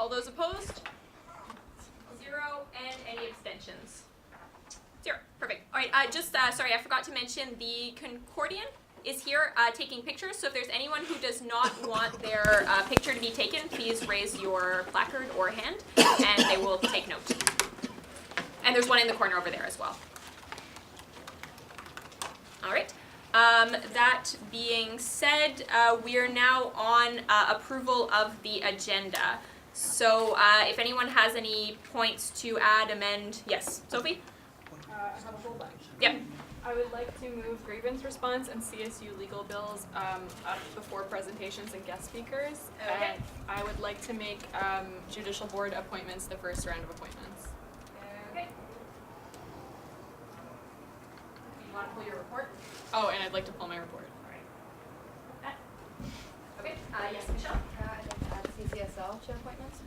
All those opposed? 0, and any abstentions? 0. Perfect. All right, sorry, I forgot to mention the Concordian is here taking pictures, so if there's anyone who does not want their picture to be taken, please raise your placard or hand, and they will take note. And there's one in the corner over there as well. All right. That being said, we are now on approval of the agenda. So if anyone has any points to add, amend, yes, Sophie? I have a whole bunch. Yep. I would like to move grievance response and CSU legal bills up before presentations and guest speakers. Okay. And I would like to make judicial board appointments the first round of appointments. Okay. You want to pull your report? Oh, and I'd like to pull my report. All right. Okay. Yes, Michelle? I'd like to add CCSL chair appointments.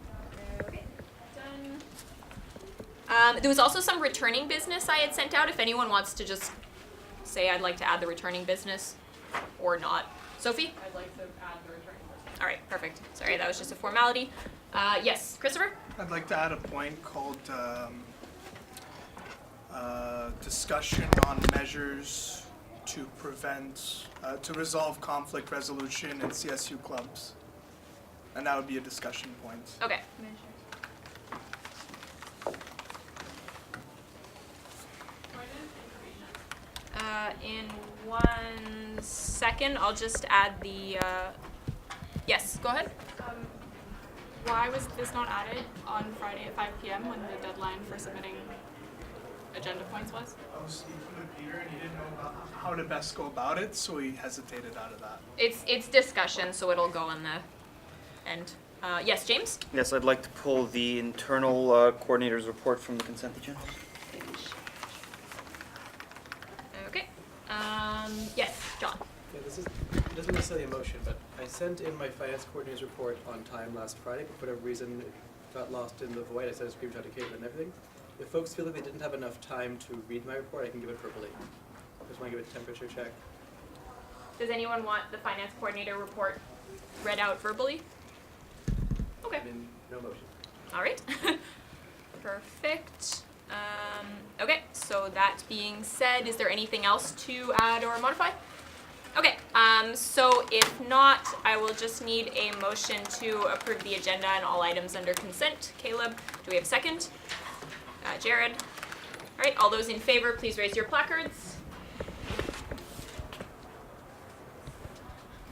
Okay. Done. There was also some returning business I had sent out. If anyone wants to just say I'd like to add the returning business or not. Sophie? I'd like to add the returning person. All right, perfect. Sorry, that was just a formality. Yes, Christopher? I'd like to add a point called discussion on measures to prevent, to resolve conflict resolution in CSU clubs. And that would be a discussion point. Okay. In 1 second, I'll just add the, yes, go ahead. Why was this not added on Friday at 5 p.m. when the deadline for submitting agenda points was? I was speaking with Peter and he didn't know about how to best go about it, so he hesitated out of that. It's discussion, so it'll go on the end. Yes, James? Yes, I'd like to pull the internal coordinator's report from the consent agenda. Okay. Yes, John. Yeah, this isn't necessarily a motion, but I sent in my finance coordinator's report on time last Friday, but for whatever reason it got lost in the void. I sent a screenshot to Caitlin and everything. If folks feel that they didn't have enough time to read my report, I can give it verbally. I just want to give it a temperature check. Does anyone want the finance coordinator report read out verbally? Okay. I mean, no motion. All right. Perfect. Okay, so that being said, is there anything else to add or modify? Okay, so if not, I will just need a motion to approve the agenda and all items under consent. Caleb, do we have a second? Jared. All right, all those in favor, please raise your placards.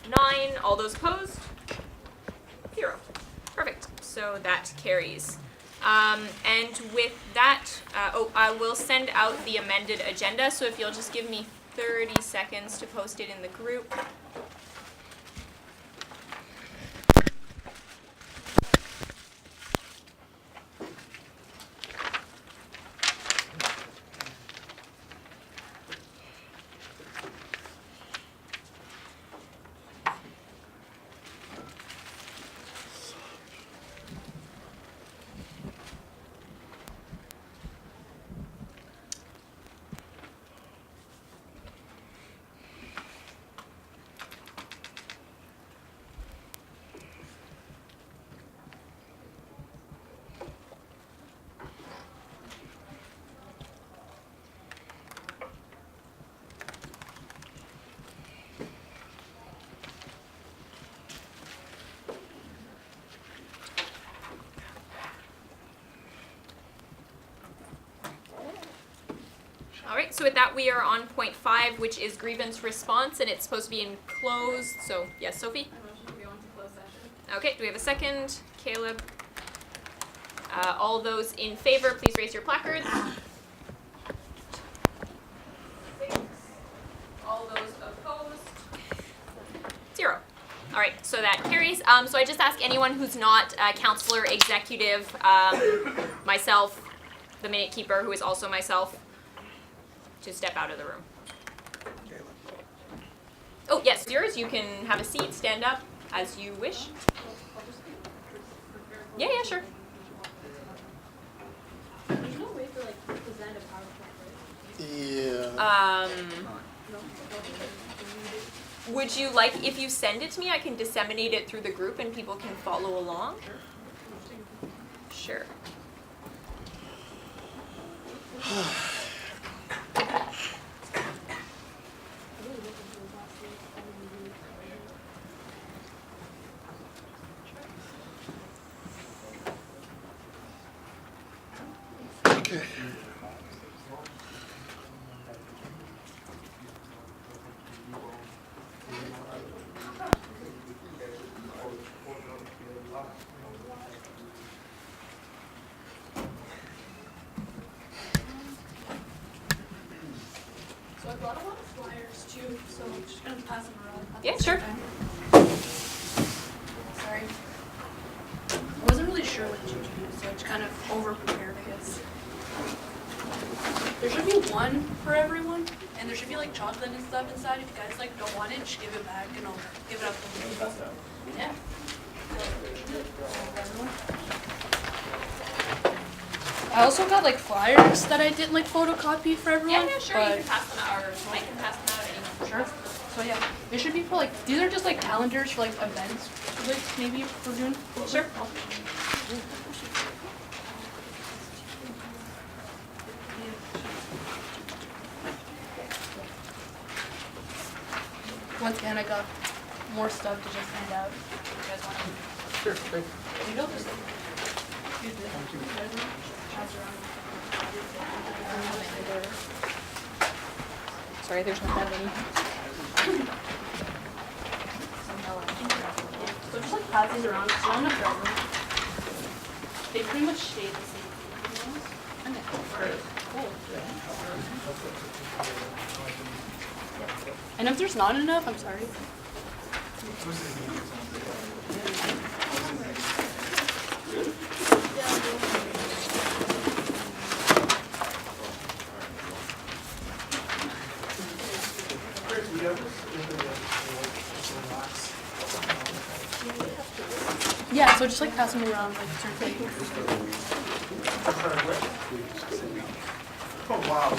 9, all those opposed? 0. Perfect, so that carries. And with that, I will send out the amended agenda, so if you'll just give me 30 seconds to post it in the group. All right, so with that, we are on point 5, which is grievance response, and it's supposed to be enclosed. So, yes, Sophie? I motion to go into closed session. Okay, do we have a second? Caleb? All those in favor, please raise your placards. 6. All those opposed? 0. All right, so that carries. So I just ask anyone who's not a counselor, executive, myself, the minute keeper, who is also myself, to step out of the room. Oh, yes, yours. You can have a seat, stand up as you wish. Yeah, sure. There's no way to present a PowerPoint, Yeah. right? Would you like, if you send it to me, I can disseminate it through the group and people can follow along? Sure. Okay. So I brought a lot of flyers too, so I'm just gonna pass them around. at the Yeah, same sure. time. Sorry. I wasn't really sure what to do, so I just kind of over prepared, I guess. There should be one for everyone, and there should be like chocolate and stuff inside. If you guys like don't want it, just give it back and I'll give it up to the people. Yeah. I also got like flyers that I didn't like photocopy for everyone. Yeah, sure. You can pass them out, or I can pass them out at any Sure. So yeah, it should be for like, these are just like calendars for like events, like maybe for June. Sure. Once again, I got more stuff to just hand out. If you guys want to. Sure, great. You know, just use this. Pass around. Sorry, there's not that many. So just like pass these around, it's not enough for everyone. They pretty much stay the same. And if there's not enough, I'm sorry. Yeah, so just like pass them around like certain things. Oh, wow.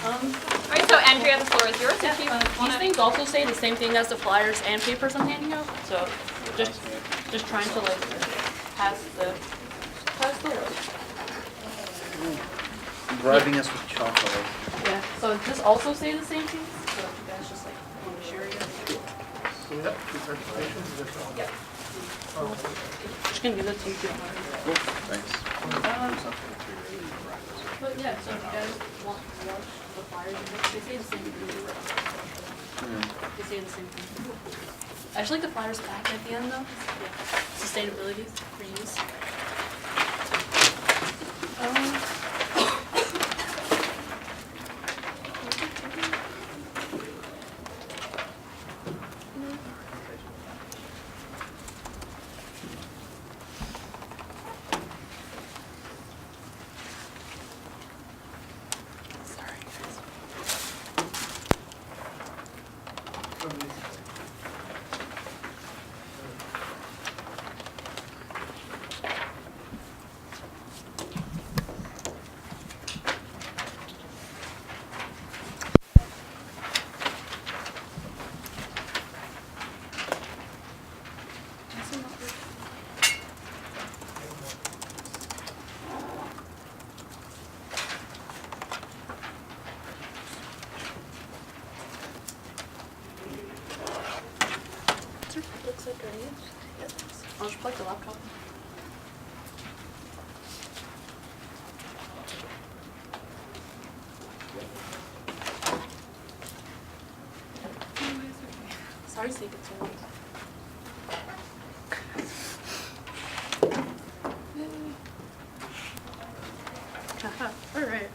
Alright, so Andrea, the floor is yours. If you These wanna- things also say the same thing as the flyers and papers I'm handing out, so just trying to like pass the word. Bribing us with chocolate. Yeah, so does this also say the same thing? So if you guys just like want to share it. Yep. Just gonna give that to you. Cool, thanks. But yeah, so if you guys want to watch the flyers, they say the same thing. They say the same thing. I just like the flyers back at the end though. Yeah. Sustainability for use. Sorry guys. Looks like I'll just plug the laptop. Sorry to take it so long. Haha, alright.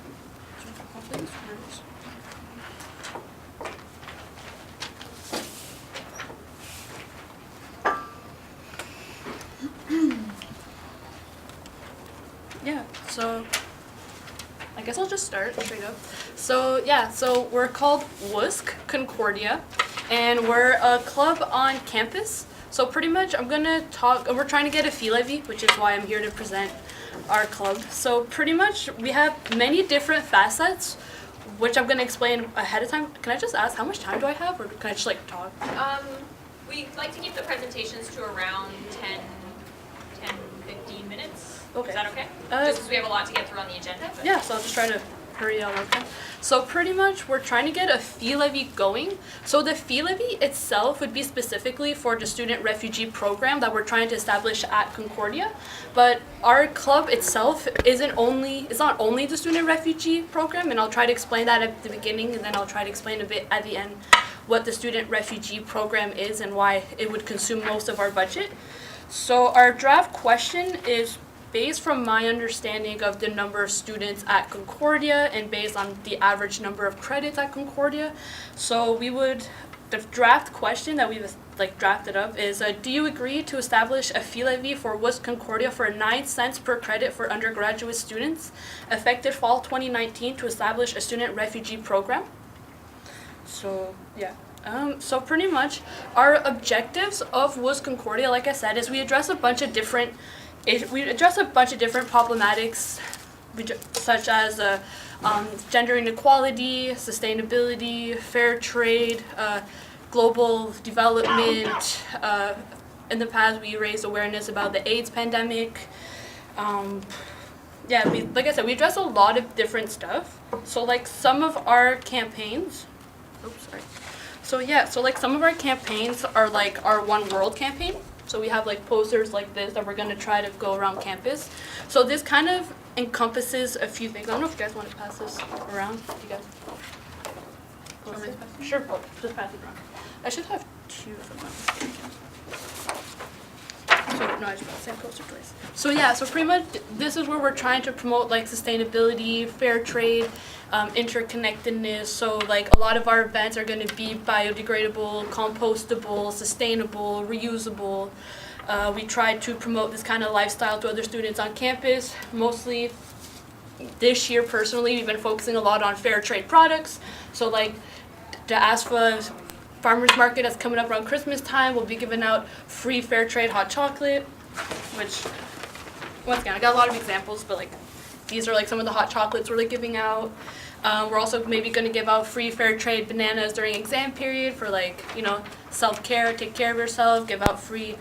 Yeah, so I guess I'll just start straight up. So yeah, so we're called WUSC, Concordia, and we're a club on campus. So pretty much I'm gonna talk, we're trying to get a fee levy, which is why I'm here to present our club. So pretty much we have many different facets, which I'm gonna explain ahead of time. Can I just ask how much time do I have, or can I just like talk? We like to keep the presentations to around 15 minutes. Okay. Is that okay? Uh, Just because we have a lot to get through on the agenda. But Yeah, so I'll just try to hurry on. Okay. So pretty much we're trying to get a fee levy going. So the fee levy itself would be specifically for the student refugee program that we're trying to establish at Concordia. But our club itself it's not only the student refugee program, and I'll try to explain that at the beginning, and then I'll try to explain a bit at the end what the student refugee program is and why it would consume most of our budget. So our draft question is based from my understanding of the number of students at Concordia and based on the average number of credits at Concordia. So the draft question that we've drafted up is, do you agree to establish a fee levy for WUSC Concordia for 9 cents per credit for undergraduate students, effective fall 2019, to establish a student refugee program? So, yeah. So pretty much our objectives of WUSC Concordia, like I said, is we address a bunch of different problematics, such as gender inequality, sustainability, fair trade, global development. In the past, we raised awareness about the AIDS pandemic. Like I said, we address a lot of different stuff. So like some of our campaigns, some of our campaigns are like our One World campaign. So we have like posters like this that we're gonna try to go around campus. So this kind of encompasses a few things. I don't know if you guys want to pass this around. You guys? Sure, just pass it around. I should have two if I'm not mistaken. So no, I just brought the same poster twice. So yeah, so pretty much this is where we're trying to promote like sustainability, fair trade, interconnectedness. So like a lot of our events are going to be biodegradable, compostable, sustainable, reusable. We try to promote this kind of lifestyle to other students on campus. Mostly this year personally, we've been focusing a lot on fair trade products. So like the ASFA farmers market that's coming up around Christmas time, we'll be giving out free fair trade hot chocolate, which once again, I got a lot of examples, but like these are like some of the hot chocolates we're like giving out. We're also maybe going to give out free fair trade bananas during exam period for like, self-care, take care of yourself, give out free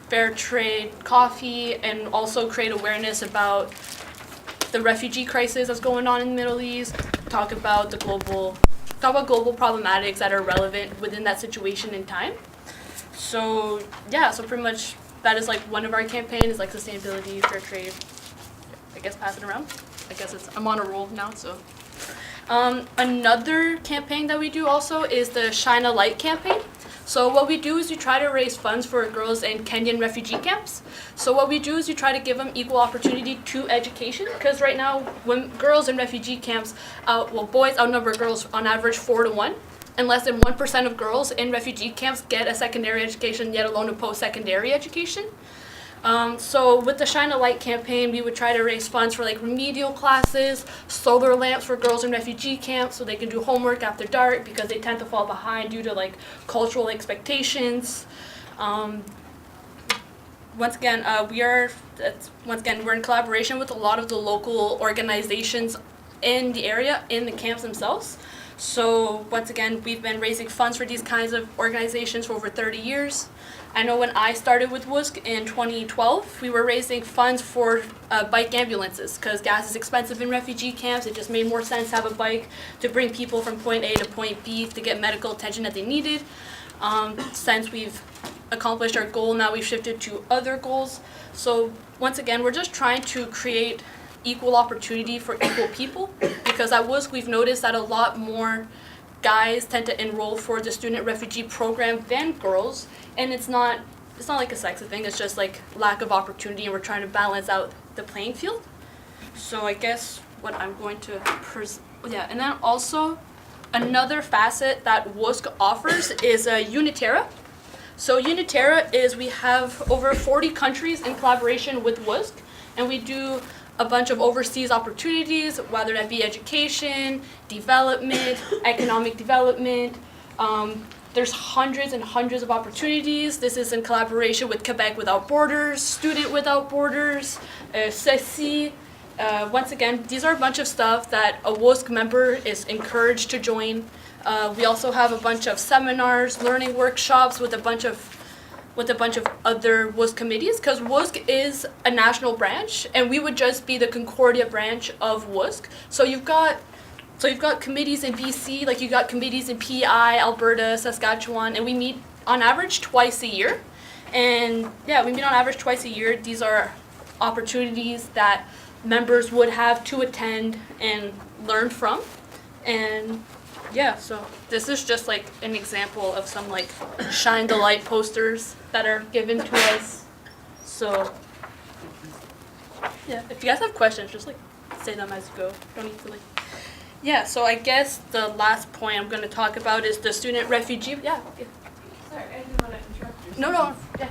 fair trade coffee, and also create awareness about the refugee crisis that's going on in the Middle East, talk about global problematics that are relevant within that situation in time. So yeah, so pretty much that is like one of our campaigns, like sustainability, fair trade. I guess pass it around. I guess I'm on a roll now, so. Another campaign that we do also is the Shine a Light campaign. So what we do is we try to raise funds for girls in Kenyan refugee camps. So what we do is we try to give them equal opportunity to education, because right now when girls in refugee camps, boys outnumber girls on average 4 to 1, and less than 1% of girls in refugee camps get a secondary education, yet alone a post-secondary education. So with the Shine a Light campaign, we would try to raise funds for like remedial classes, solar lamps for girls in refugee camps so they can do homework after dark because they tend to fall behind due to like cultural expectations. Once again, we're in collaboration with a lot of the local organizations in the area, in the camps themselves. So once again, we've been raising funds for these kinds of organizations for over 30 years. I know when I started with WUSC in 2012, we were raising funds for bike ambulances because gas is expensive in refugee camps. It just made more sense to have a bike to bring people from point A to point B to get medical attention that they needed. Since we've accomplished our goal, now we've shifted to other goals. So once again, we're just trying to create equal opportunity for equal people, because at WUSC we've noticed that a lot more guys tend to enroll for the student refugee program than girls, and it's not like a sexist thing, it's just like lack of opportunity, and we're trying to balance out the playing field. So I guess what I'm going to and then also another facet that WUSC offers is Uniterra. So Uniterra is, we have over 40 countries in collaboration with WUSC, and we do a bunch of overseas opportunities, whether that be education, development, economic development. There's hundreds and hundreds of opportunities. This is in collaboration with Quebec Without Borders, Student Without Borders, CECI. Once again, these are a bunch of stuff that a WUSC member is encouraged to join. We also have a bunch of seminars, learning workshops with a bunch of other WUSC committees, because WUSC is a national branch, and we would just be the Concordia branch of WUSC. So you've got committees in BC, like you got committees in PEI, Alberta, Saskatchewan, and we meet on average twice a year. And yeah, we meet on average twice a year. These are opportunities that members would have to attend and learn from. And yeah, so this is just like an example of some like shine the light posters that are given to us. So yeah, if you guys have questions, just like say them as you go. Don't need to like. Yeah, so I guess the last point I'm going to talk about is the student refugee. Yeah. Sorry, I didn't want to interrupt you. No. Yeah.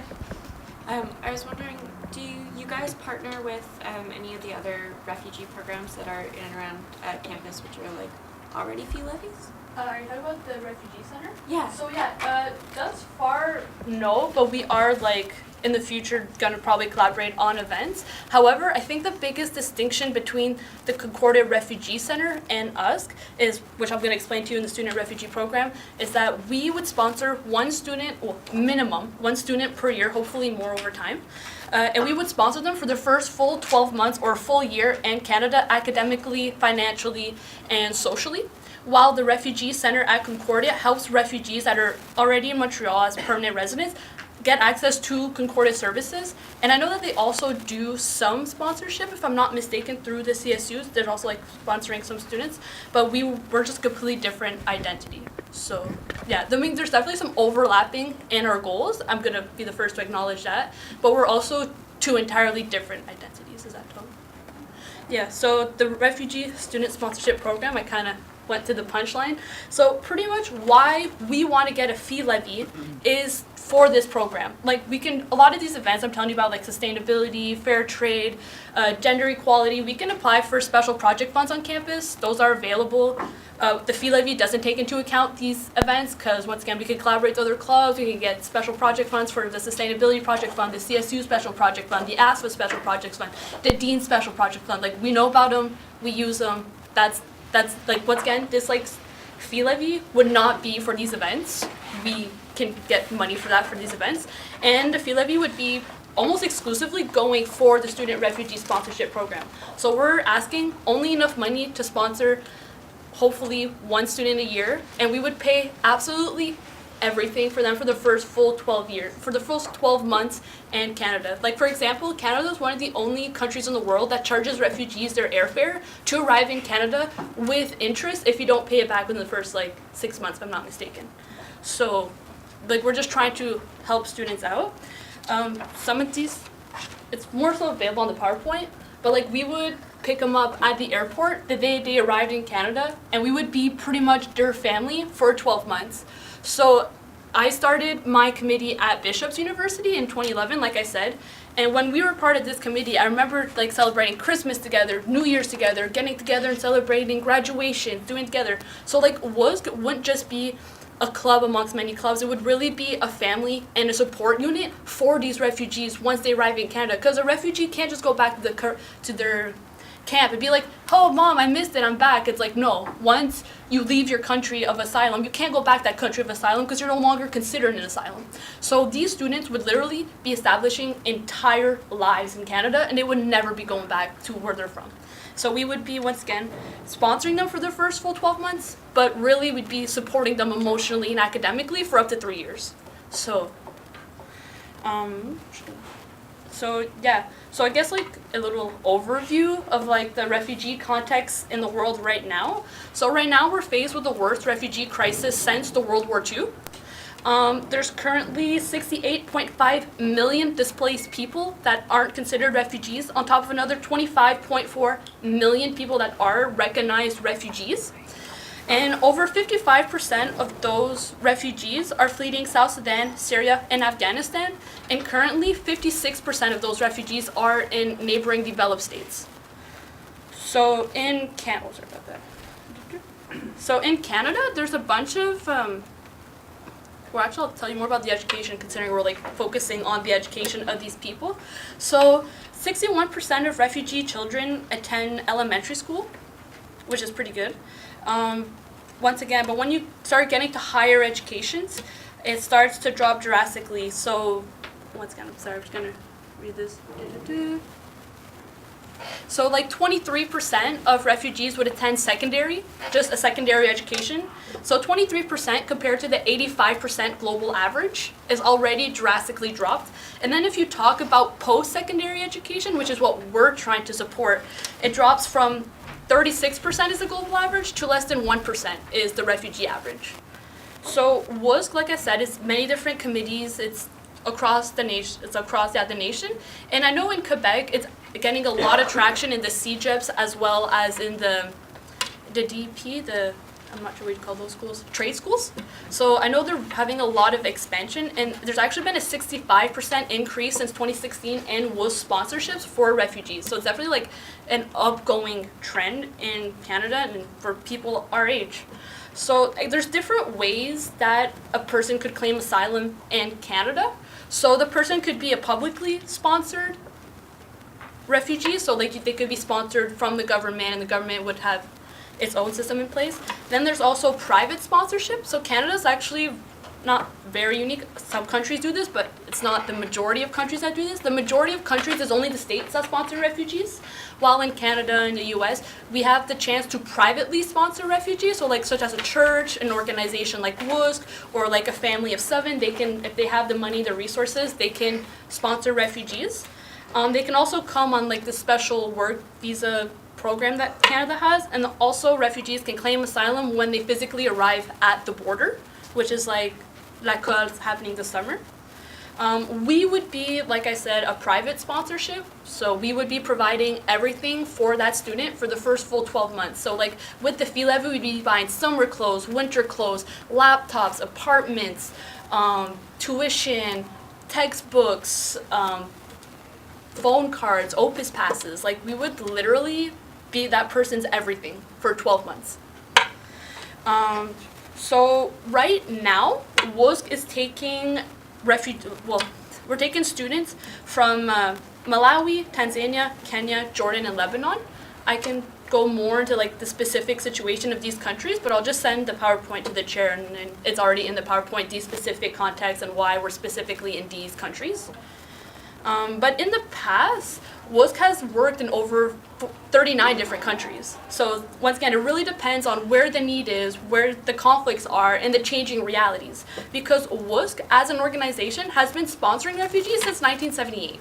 I was wondering, do you guys partner with any of the other refugee programs that are in and around campus, which are like already fee levies? Are you talking about the refugee center? Yeah. So yeah, thus far, no, but we are like in the future gonna probably collaborate on events. However, I think the biggest distinction between the Concordia Refugee Center and us is, which I'm gonna explain to you in the student refugee program, is that we would sponsor one student, well, minimum, one student per year, hopefully more over time. And we would sponsor them for the first full 12 months or full year in Canada, academically, financially, and socially. While the Refugee Center at Concordia helps refugees that are already in Montreal as permanent residents get access to Concordia services. And I know that they also do some sponsorship, if I'm not mistaken, through the CSUs. They're also like sponsoring some students, but we're just completely different identity. So yeah, I mean, there's definitely some overlapping in our goals. I'm gonna be the first to acknowledge that, but we're also two entirely different identities. Is that total? Yeah, so the Refugee Student Sponsorship Program, I kind of went to the punchline. So pretty much why we want to get a fee levy is for this program. Like a lot of these events I'm telling you about, like sustainability, fair trade, gender equality, we can apply for special project funds on campus. Those are available. The fee levy doesn't take into account these events because once again, we can collaborate with other clubs, we can get special project funds for the Sustainability Project Fund, the CSU Special Project Fund, the ASFA Special Projects Fund, the Dean Special Project Fund. Like we know about them, we use them. That's like, once again, this like fee levy would not be for these events. We can get money for that for these events. And the fee levy would be almost exclusively going for the Student Refugee Sponsorship Program. So we're asking only enough money to sponsor hopefully one student a year, and we would pay absolutely everything for them for the first full 12 months in Canada. Like for example, Canada is one of the only countries in the world that charges refugees their airfare to arrive in Canada with interest if you don't pay it back within the first like 6 months, if I'm not mistaken. So like we're just trying to help students out. Some of these, it's more so available on the PowerPoint, but like we would pick them up at the airport the day they arrived in Canada, and we would be pretty much their family for 12 months. So I started my committee at Bishop's University in 2011, like I said, and when we were part of this committee, I remember like celebrating Christmas together, New Year's together, getting together and celebrating graduation, doing together. So like WUSC wouldn't just be a club amongst many clubs, it would really be a family and a support unit for these refugees once they arrive in Canada, because a refugee can't just go back to their camp and be like, oh mom, I missed it, I'm back. It's like, no, once you leave your country of asylum, you can't go back to that country of asylum because you're no longer considered an asylum. So these students would literally be establishing entire lives in Canada, and they would never be going back to where they're from. So we would be, once again, sponsoring them for their first full 12 months, but really we'd be supporting them emotionally and academically for up to 3 years. So yeah, so I guess like a little overview of like the refugee context in the world right now. So right now we're faced with the worst refugee crisis since the World War II. There's currently 68.5 million displaced people that aren't considered refugees, on top of another 25.4 million people that are recognized refugees. And over 55% of those refugees are fleeing South Sudan, Syria, and Afghanistan. And currently, 56% of those refugees are in neighboring developed states. So in Canada, there's a bunch of, well, actually, I'll tell you more about the education, considering we're like focusing on the education of these people. So 61% of refugee children attend elementary school, which is pretty good. once again, but when you start getting to higher educations, it starts to drop drastically. So, once again, I'm sorry, I'm just gonna read this. So, like 23% of refugees would attend secondary, just a secondary education. So 23% compared to the 85% global average is already drastically dropped. And then if you talk about post-secondary education, which is what we're trying to support, it drops from 36% is the global average to less than 1% is the refugee average. So WUSC, like I said, is many different committees. It's across the nation. It's across the nation. And I know in Quebec, it's getting a lot of traction in the CEGEPs as well as in the DP, I'm not sure what you call those schools, trade schools. So I know they're having a lot of expansion, and there's actually been a 65% increase since 2016 in WUSC sponsorships for refugees. So it's definitely like an upgoing trend in Canada and for people our age. So there's different ways that a person could claim asylum in Canada. So the person could be a publicly sponsored refugee, so like they could be sponsored from the government, and the government would have its own system in place. Then there's also private sponsorship. So Canada's actually not very unique. Some countries do this, but it's not the majority of countries that do this. The majority of countries is only the states that sponsor refugees, while in Canada and the US, we have the chance to privately sponsor refugees. So like such as a church, an organization like WUSC, or like a family of 7, they can, if they have the money, the resources, they can sponsor refugees. They can also come on like the special work visa program that Canada has, and also refugees can claim asylum when they physically arrive at the border, which is like is happening this summer. We would be, like I said, a private sponsorship, so we would be providing everything for that student for the first full 12 months. So like with the fee levy, we'd be buying summer clothes, winter clothes, laptops, apartments, tuition, textbooks, phone cards, Opus passes. Like we would literally be that person's everything for 12 months. So right now, WUSC is taking we're taking students from Malawi, Tanzania, Kenya, Jordan, and Lebanon. I can go more into like the specific situation of these countries, but I'll just send the PowerPoint to the chair, and it's already in the PowerPoint, these specific contexts and why we're specifically in these countries. But in the past, WUSC has worked in over 39 different countries. So once again, it really depends on where the need is, where the conflicts are, and the changing realities. Because WUSC, as an organization, has been sponsoring refugees since 1978.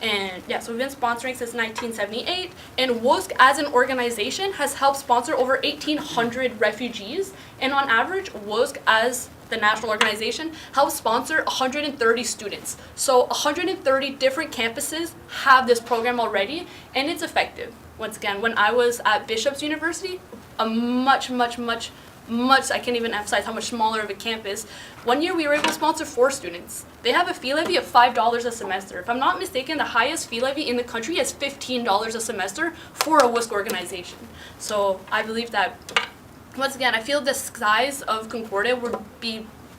And yeah, so we've been sponsoring since 1978. And WUSC, as an organization, has helped sponsor over 1,800 refugees. And on average, WUSC, as the national organization, helps sponsor 130 students. So 130 different campuses have this program already, and it's effective. Once again, when I was at Bishop's University, a much, I can't even emphasize how much smaller of a campus, one year we were able to sponsor 4 students. They have a fee levy of $5 a semester. If I'm not mistaken, the highest fee levy in the country is $15 a semester for a WUSC organization. So I believe that, once again, I feel the size of Concordia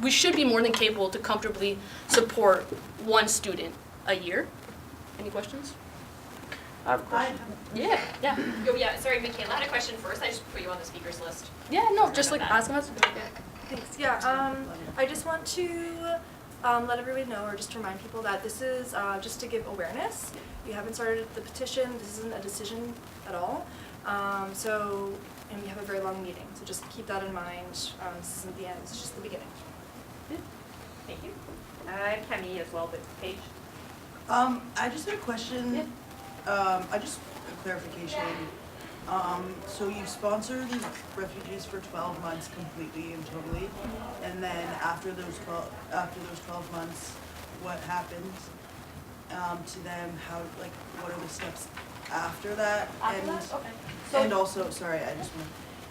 we should be more than capable to comfortably support 1 student a year. Any questions? I have a question. Yeah. Oh yeah, sorry, Michaela had a question first. I just put you on the speakers list. Yeah, no, just like ask them. Thanks. Yeah, I just want to let everybody know, or just to remind people that this is just to give awareness. You haven't started the petition. This isn't a decision at all. And we have a very long meeting, so just keep that in mind. This isn't the end, it's just the beginning. Thank you. I have Camille as well, but Paige. I just had a question. I just a clarification. So you sponsor these refugees for 12 months completely and totally, and then after those 12 months, what happens to them? How, like, what are the steps after that? And also, sorry,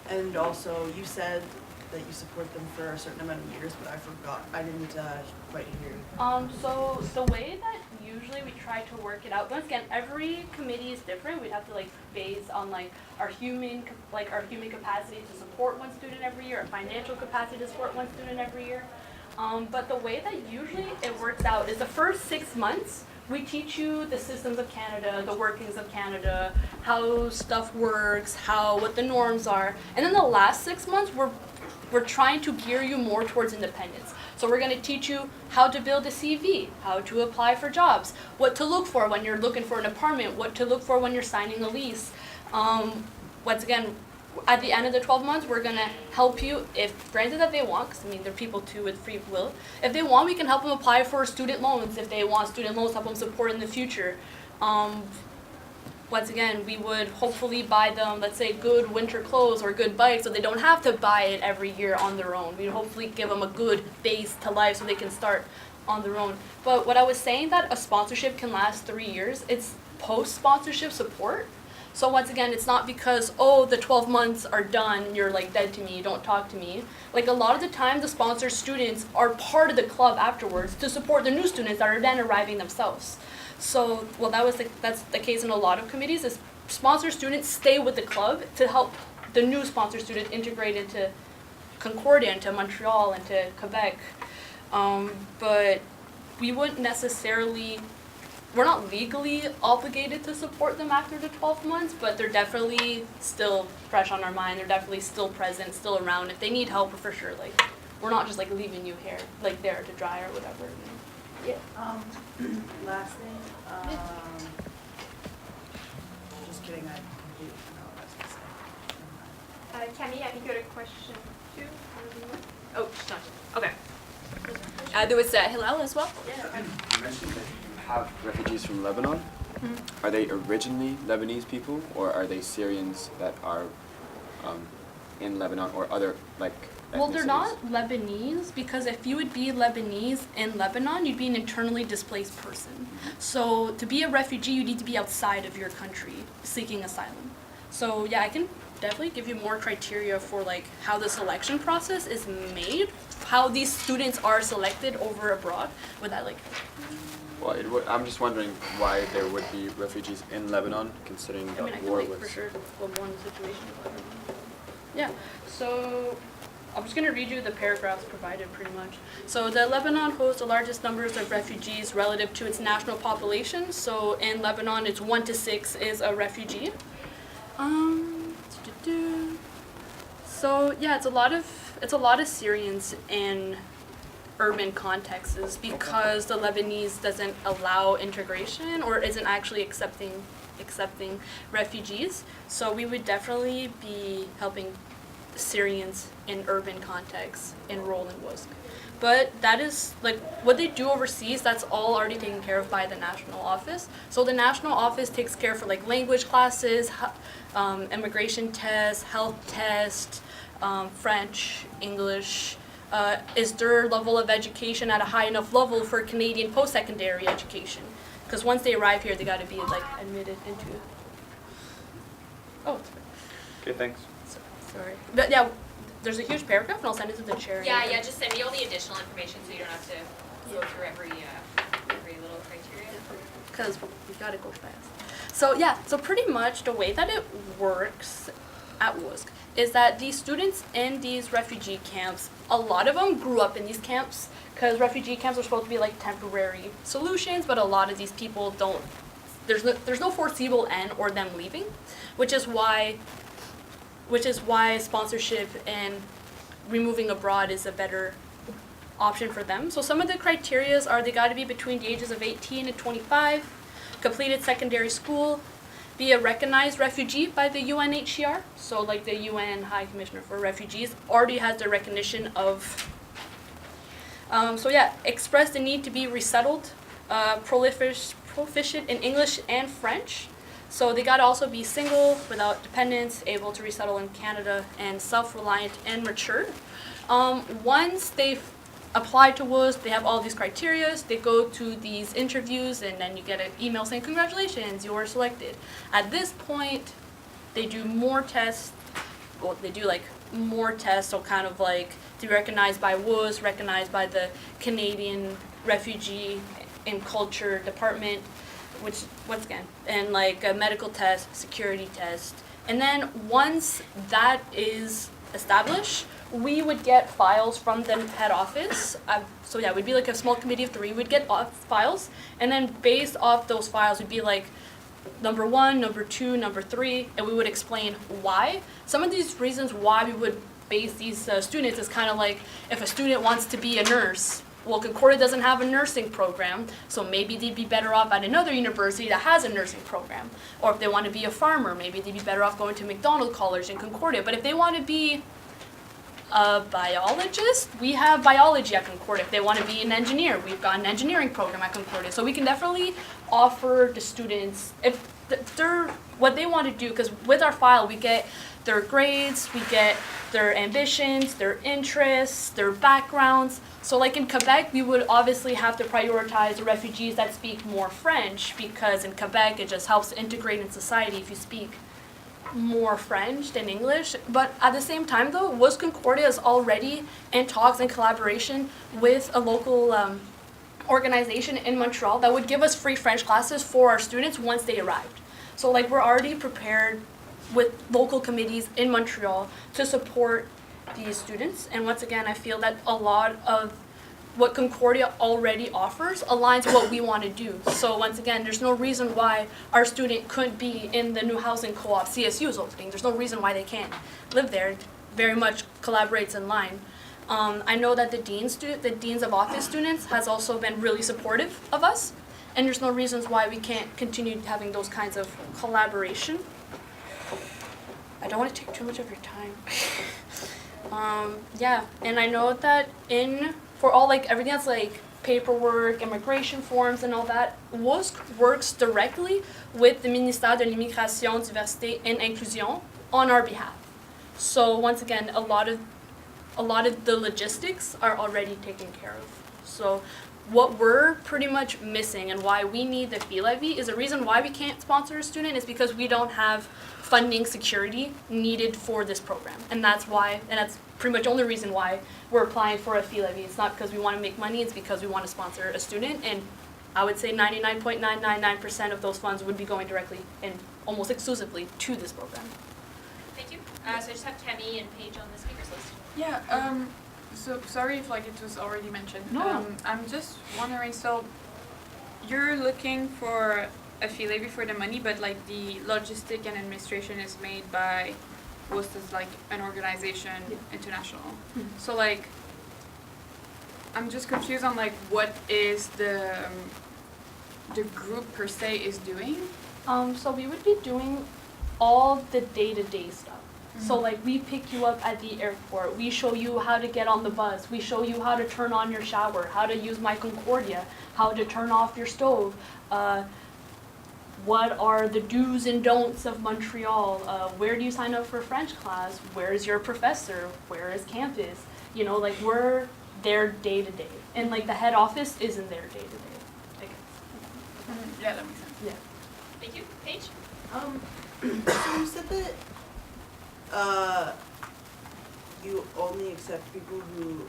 and also you said that you support them for a certain amount of years, but I forgot. I didn't quite hear. So the way that usually we try to work it out, once again, every committee is different. We'd have to like base on like our human capacity to support 1 student every year, our financial capacity to support 1 student every year. But the way that usually it works out is the first 6 months, we teach you the systems of Canada, the workings of Canada, how stuff works, what the norms are. And then the last 6 months, we're we're trying to gear you more towards independence. So we're going to teach you how to build a CV, how to apply for jobs, what to look for when you're looking for an apartment, what to look for when you're signing a lease. Once again, at the end of the 12 months, we're going to help you, if granted that they want, because I mean, they're people too with free will. If they want, we can help them apply for student loans. If they want student loans, help them support in the future. Once again, we would hopefully buy them, let's say, good winter clothes or good bikes so they don't have to buy it every year on their own. We'd hopefully give them a good base to life so they can start on their own. But what I was saying that a sponsorship can last 3 years, it's post-sponsorship support. So once again, it's not because, oh, the 12 months are done, you're like dead to me, don't talk to me. Like a lot of the time, the sponsored students are part of the club afterwards to support the new students that are then arriving themselves. So, well, that's the case in a lot of committees, is sponsored students stay with the club to help the new sponsored student integrate into Concordia, into Montreal, into Quebec. But we wouldn't necessarily, we're not legally obligated to support them after the 12 months, but they're definitely still fresh on our mind. They're definitely still present, still around. If they need help, for sure, like, we're not just like leaving you here, like there to dry or whatever. Yeah. Last thing, just kidding, I completely forgot what I was gonna say. Cami, I think you had a question too. Oh, she's not. Okay. There was Hillel as well. You mentioned that you have refugees from Lebanon. Are they originally Lebanese people, or are they Syrians that are in Lebanon, or other like? Well, they're ethnicities? not Lebanese, because if you would be Lebanese in Lebanon, you'd be an internally displaced person. So to be a refugee, you need to be outside of your country seeking asylum. So yeah, I can definitely give you more criteria for like how the selection process is made, how these students are selected over abroad. Would that like? Well, I'm just wondering why there would be refugees in Lebanon, considering I mean, I the can war like was. for sure go more in the situation of Lebanon. Yeah. So I'm just going to read you the paragraphs provided pretty much. So the Lebanon hosts the largest numbers of refugees relative to its national population. So in Lebanon, it's 1 to 6 is a refugee. So yeah, it's a lot of Syrians in urban contexts because the Lebanese doesn't allow integration or isn't actually accepting refugees. So we would definitely be helping Syrians in urban contexts enroll in WUSC. But that is, like, what they do overseas, that's all already taken care of by the national office. So the national office takes care for, like, language classes, immigration tests, health tests, French, English. Is their level of education at a high enough level for Canadian post-secondary education? Because once they arrive here, they got to be, like, admitted into. Oh, Okay, thanks. sorry. But yeah, there's a huge paragraph, and I'll send it to the chair. Yeah, just send me all the additional information so you don't have to go through every little criteria. Because we gotta go fast. So yeah, so pretty much the way that it works at WUSC is that these students in these refugee camps, a lot of them grew up in these camps because refugee camps are supposed to be like temporary solutions, but a lot of these people don't. There's no foreseeable end or them leaving, which is why sponsorship and removing abroad is a better option for them. So some of the criterias are they got to be between the ages of 18 and 25, completed secondary school, be a recognized refugee by the UNHCR. So like the UN High Commissioner for Refugees already has the recognition of. Express the need to be resettled, proficient in English and French. So they gotta also be single, without dependents, able to resettle in Canada, and self-reliant and matured. Once they've applied to WUSC, they have all these criteria, they go to these interviews, and then you get an email saying, congratulations, you were selected. At this point, they do more tests, so kind of like to be recognized by WUSC, recognized by the Canadian Refugee and Culture Department, which, once again, and like a medical test, security test. And then once that is established, we would get files from the head office. We'd be like a small committee of 3. We'd get files, and then based off those files, we'd be like number 1, number 2, number 3, and we would explain why. Some of these reasons why we would base these students is kind of like if a student wants to be a nurse. Well, Concordia doesn't have a nursing program, so maybe they'd be better off at another university that has a nursing program. Or if they want to be a farmer, maybe they'd be better off going to McDonald College in Concordia. But if they want to be a biologist, we have biology at Concordia. If they want to be an engineer, we've got an engineering program at Concordia. So we can definitely offer the students, if they're what they want to do, because with our file we get their grades, we get their ambitions, their interests, their backgrounds. So like in Quebec, we would obviously have to prioritize the refugees that speak more French, because in Quebec it just helps to integrate in society if you speak more French than English. But at the same time though, WUSC Concordia is already in talks and collaboration with a local organization in Montreal that would give us free French classes for our students once they arrived. So like we're already prepared with local committees in Montreal to support these students. And once again, I feel that a lot of what Concordia already offers aligns with what we want to do. So once again, there's no reason why our student couldn't be in the new housing co-op CSU's opening. There's no reason why they can't live there. It very much collaborates in line. I know that the deans of office students has also been really supportive of us, and there's no reasons why we can't continue having those kinds of collaboration. I don't want to take too much of your time. Yeah, and I know that for all like everything that's like paperwork, immigration forms and all that, WUSC works directly with the Ministère de l'Immigration, Diversité et Inclusion on our behalf. So once again, a lot of the logistics are already taken care of. So what we're pretty much missing and why we need the fee levy is the reason why we can't sponsor a student is because we don't have funding security needed for this program. And that's pretty much the only reason why we're applying for a fee levy. It's not because we want to make money, it's because we want to sponsor a student. And I would say 99.999% of those funds would be going directly and almost exclusively to this program. Thank you. So I just have Kemi and Paige on the speakers list. Yeah, so sorry if like it was already mentioned. No. I'm just wondering, so you're looking for a fee levy for the money, but like the logistic and administration is made by WUSC as like an organization, international. Mhm. So like, I'm just confused on like what is the group per se is doing. So we would be doing all the day-to-day stuff. So like we pick you up at the airport, we show you how to get on the bus, we show you how to turn on your shower, how to use My Concordia, how to turn off your stove, what are the do's and don'ts of Montreal, where do you sign up for French class, where's your professor, where is campus, you know, like we're there day to day. And like the head office isn't there day to day, I guess. Yeah, that makes sense. Yeah. Thank you. Paige? So you said that you only accept people who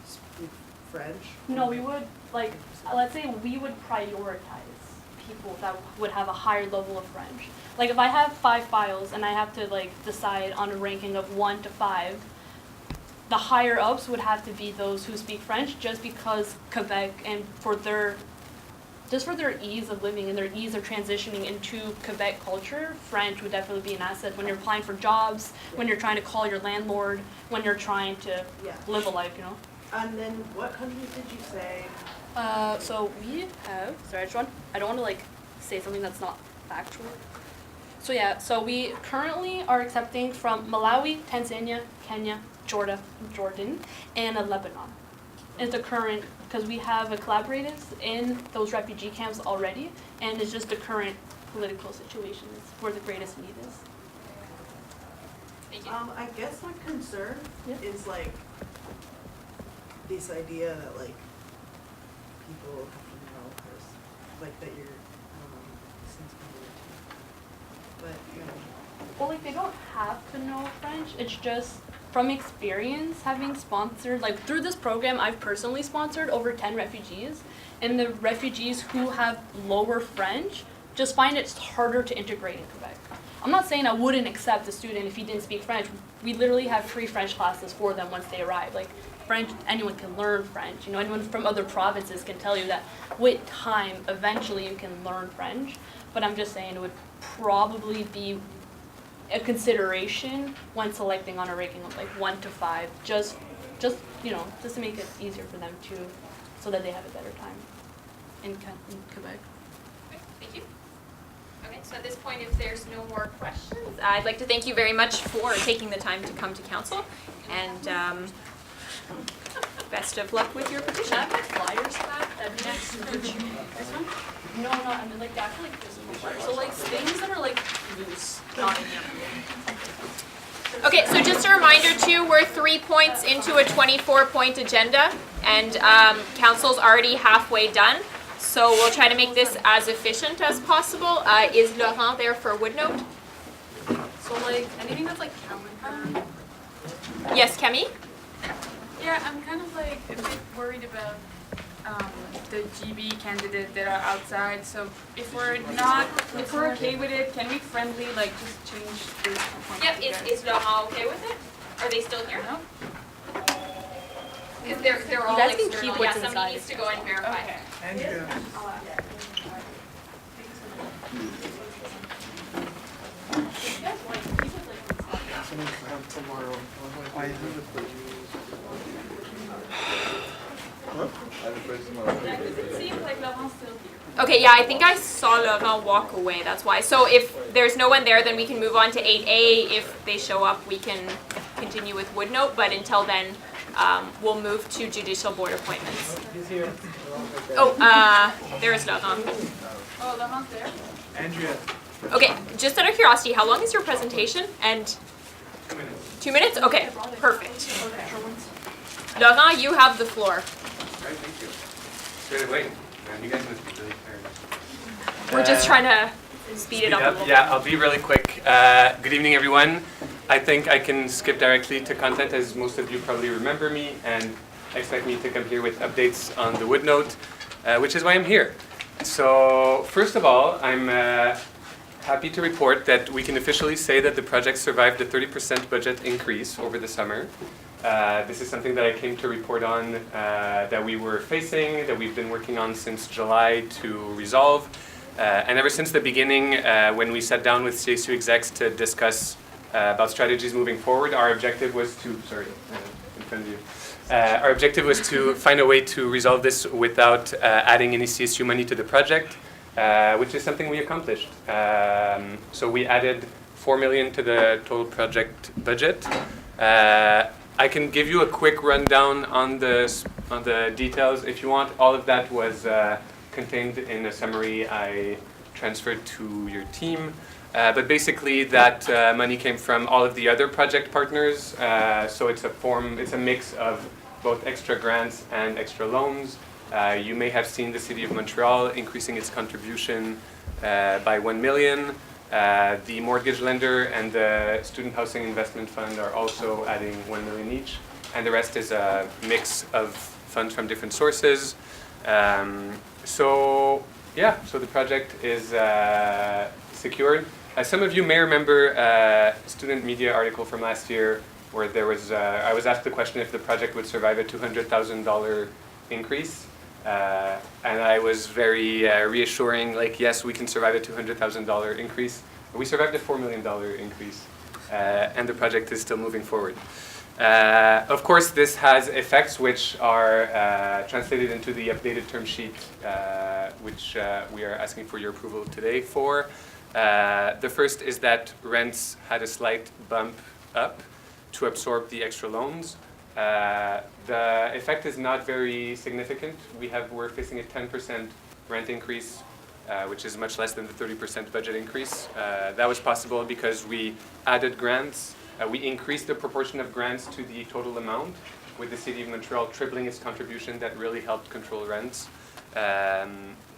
speak French? No, we would, like, let's say we would prioritize people that would have a higher level of French. Like, if I have 5 files and I have to, like, decide on a ranking of 1 to 5, the higher ups would have to be those who speak French just because Quebec and for their ease of living and their ease of transitioning into Quebec culture, French would definitely be an asset when you're applying for jobs, when you're trying to call your landlord, when you're trying to live a life, you know? And then what countries did you say? So we have, sorry, I don't want to like say something that's not factual. So yeah, so we currently are accepting from Malawi, Tanzania, Kenya, Jordan, and Lebanon. Is the current, because we have collaborators in those refugee camps already, and it's just the current political situation is where the greatest need is. Thank you. I guess my concern is like this idea that like people have to know first, like that you're since but you know. Well, like they don't have to know French. It's just from experience having sponsored, like through this program, I've personally sponsored over 10 refugees, and the refugees who have lower French just find it harder to integrate in Quebec. I'm not saying I wouldn't accept a student if he didn't speak French. We literally have free French classes for them once they arrive. Like French, anyone can learn French. You know, anyone from other provinces can tell you that with time, eventually you can learn French. But I'm just saying it would probably be a consideration when selecting on a ranking of like 1 to 5, just to make it easier for them to, so that they have a better time in Quebec. Okay, thank you. Okay, so at this point, if there's no more questions, I'd like to thank you very much for taking the time to come to council, and best of luck with your petition. Should I have flyers for that? That'd be nice. This one? No, I mean like the actual like physical flyers. So like things that are like loose, not in the Okay, so just a reminder too, we're 3 points into a 24-point agenda, and council's already halfway done. So we'll try to make this as efficient as possible. Is Laurent there for Woodnote? So like anything that's like calendar. Yes, Kemi? Yeah, I'm kind of like a bit worried about the GB candidate that are outside. So if we're okay with it, can we friendly like just change this? Yep, is Laurent okay with it? Are they still here? No? Because they're all guys can external. keep what's Yeah, somebody inside needs if to go and verify. Okay. Andrea. Okay, yeah, I think I saw Laurent walk away, that's why. So if there's no one there, then we can move on to 8A. If they show up, we can continue with Woodnote, but until then, we'll move to judicial board appointments. He's here. Oh, there's Laurent. Oh, Laurent's there? Andrea. Okay, just out of curiosity, how long is your presentation? And 2 minutes. 2 minutes? Okay, perfect. Laurent, you have the floor. Right, thank you. Straight away. Man, you guys must be really tired. We're just trying to speed it up a little bit. Yeah, I'll be really quick. Good evening, everyone. I think I can skip directly to content, as most of you probably remember me and expect me to come here with updates on the Woodnote, which is why I'm here. So, first of all, I'm happy to report that we can officially say that the project survived a 30% budget increase over the summer. This is something that I came to report on, that we were facing, that we've been working on since July to resolve. And ever since the beginning, when we sat down with CSU execs to discuss about strategies moving forward, our objective was to, in front of you. Our objective was to find a way to resolve this without adding any CSU money to the project, which is something we accomplished. So we added $4 million to the total project budget. I can give you a quick rundown on the details if you want. All of that was contained in a summary I transferred to your team. But basically, that money came from all of the other project partners. So it's a mix of both extra grants and extra loans. You may have seen the City of Montreal increasing its contribution by $1 million. The mortgage lender and the Student Housing Investment Fund are also adding $1 million each, and the rest is a mix of funds from different sources. So the project is secured. Some of you may remember a student media article from last year where there was I was asked the question if the project would survive a $200,000 increase. And I was very reassuring, like, yes, we can survive a $200,000 increase. We survived a $4 million increase, and the project is still moving forward. Of course, this has effects which are translated into the updated term sheet, which we are asking for your approval today for. The first is that rents had a slight bump up to absorb the extra loans. The effect is not very significant. We're facing a 10% rent increase, which is much less than the 30% budget increase. That was possible because we added grants. We increased the proportion of grants to the total amount, with the City of Montreal tripling its contribution. That really helped control rents.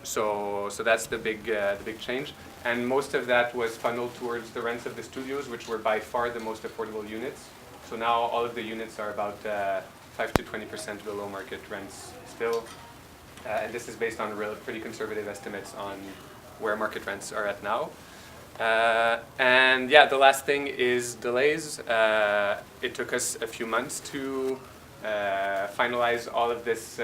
So that's the big change. And most of that was funneled towards the rents of the studios, which were by far the most affordable units. So now all of the units are about 5 to 20% below market rents still. And this is based on pretty conservative estimates on where market rents are at now. And yeah, the last thing is delays. It took us a few months to finalize all of this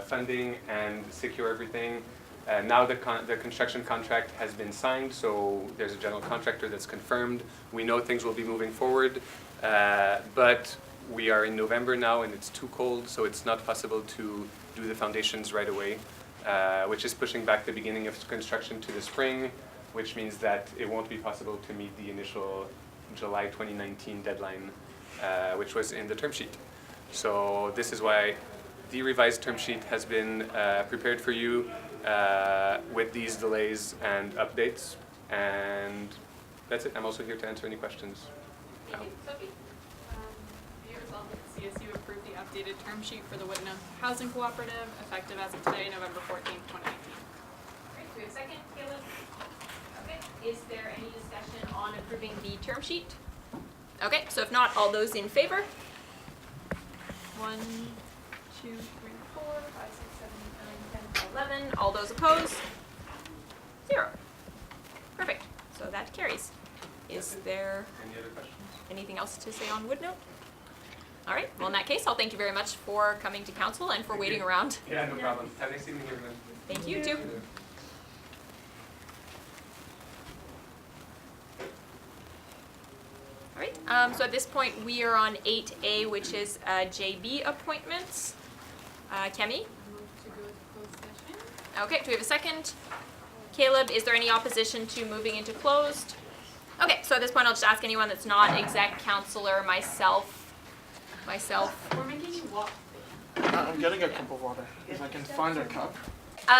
funding and secure everything. Now the construction contract has been signed, so there's a general contractor that's confirmed. We know things will be moving forward, but we are in November now and it's too cold, so it's not possible to do the foundations right away, which is pushing back the beginning of construction to the spring, which means that it won't be possible to meet the initial July 2019 deadline, which was in the term sheet. So this is why the revised term sheet has been prepared for you with these delays and updates, and that's it. I'm also here to answer any questions. Thank you. Sophie? Be it resolved that the CSU approve the updated term sheet for the Whitnam Housing Cooperative, effective as of today, November 14th, 2019. Great, do we have a second, Caleb? Okay, is there any discussion on approving the term sheet? Okay, so if not, all those in favor? 1, 2, 3, 4, 5, 6, 7, 8, 9, 10, 11. All those opposed? 0. Perfect, so that carries. Is there Any other questions? anything else to say on Woodnote? All right, well in that case, I'll thank you very much for coming to council and for Thank waiting you. around. Yeah, no problem. Have a nice evening, everyone. Thank you too. All right, so at this point, we are on 8A, which is JB appointments. Kemi? Move to go to closed session. Okay, do we have a second? Caleb, is there any opposition to moving into closed? Okay, so at this point, I'll just ask anyone that's not exec counselor, myself. We're making you walk. I'm getting a cup of water, if I can find a cup.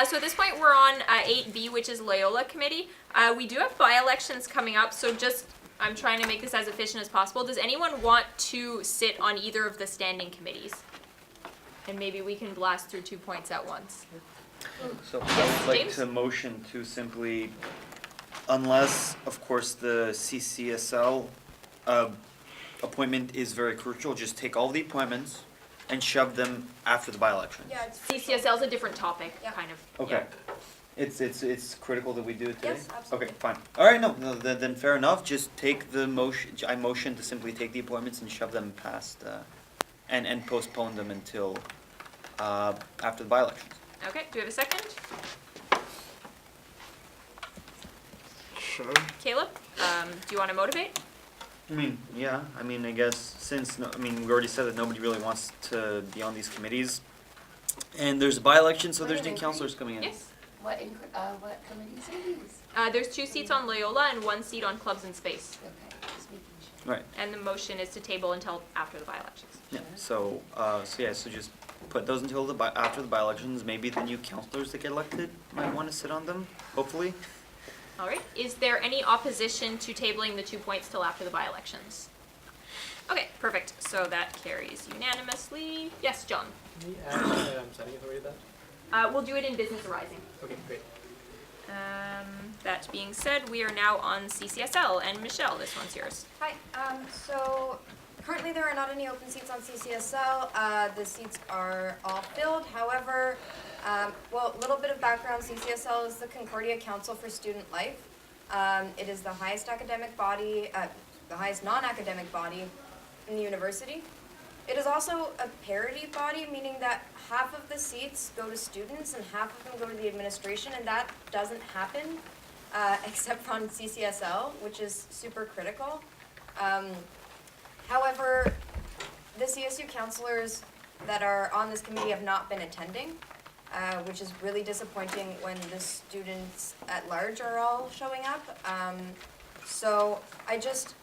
So at this point, we're on 8B, which is Loyola Committee. We do have by-elections coming up, so just, I'm trying to make this as efficient as possible. Does anyone want to sit on either of the standing committees? And maybe we can blast through 2 points at once. So I would like James? to motion to simply, unless, of course, the CCSL appointment is very crucial, just take all the appointments and shove them after the by-election. Yeah, it's CCSL is a different topic, Yeah. kind of. Okay. It's critical that we do it today? Yes, absolutely. Okay, fine. All right, no, then fair enough. Just take the motion, I motion to simply take the appointments and shove them past, and postpone them until, after the by-elections. Okay, do we have a second? Sure. Caleb, do you want to motivate? I guess since, we already said that nobody really wants to be on these committees. And there's a by-election, so there's new counselors coming in. Yes. What committees are these? There's 2 seats on Loyola and 1 seat on Clubs and Space. Okay, just making sure. Right, And the motion is to table until after the by-elections. yeah, so just put those until after the by-elections. Maybe the new counselors that get elected might want to sit on them, hopefully. All right, is there any opposition to tabling the 2 points till after the by-elections? Okay, perfect, so that carries unanimously. Yes, John? Can we add signing authority to that? We'll do it in business arising. Okay, great. That being said, we are now on CCSL, and Michelle, this one's yours. Hi, so currently there are not any open seats on CCSL. The seats are all filled. However, a little bit of background, CCSL is the Concordia Council for Student Life. It is the highest academic body, the highest non-academic body in the university. It is also a parity body, meaning that half of the seats go to students and half of them go to the administration, and that doesn't happen except on CCSL, which is super critical. However, the CSU counselors that are on this committee have not been attending, which is really disappointing when the students at large are all showing up. So I just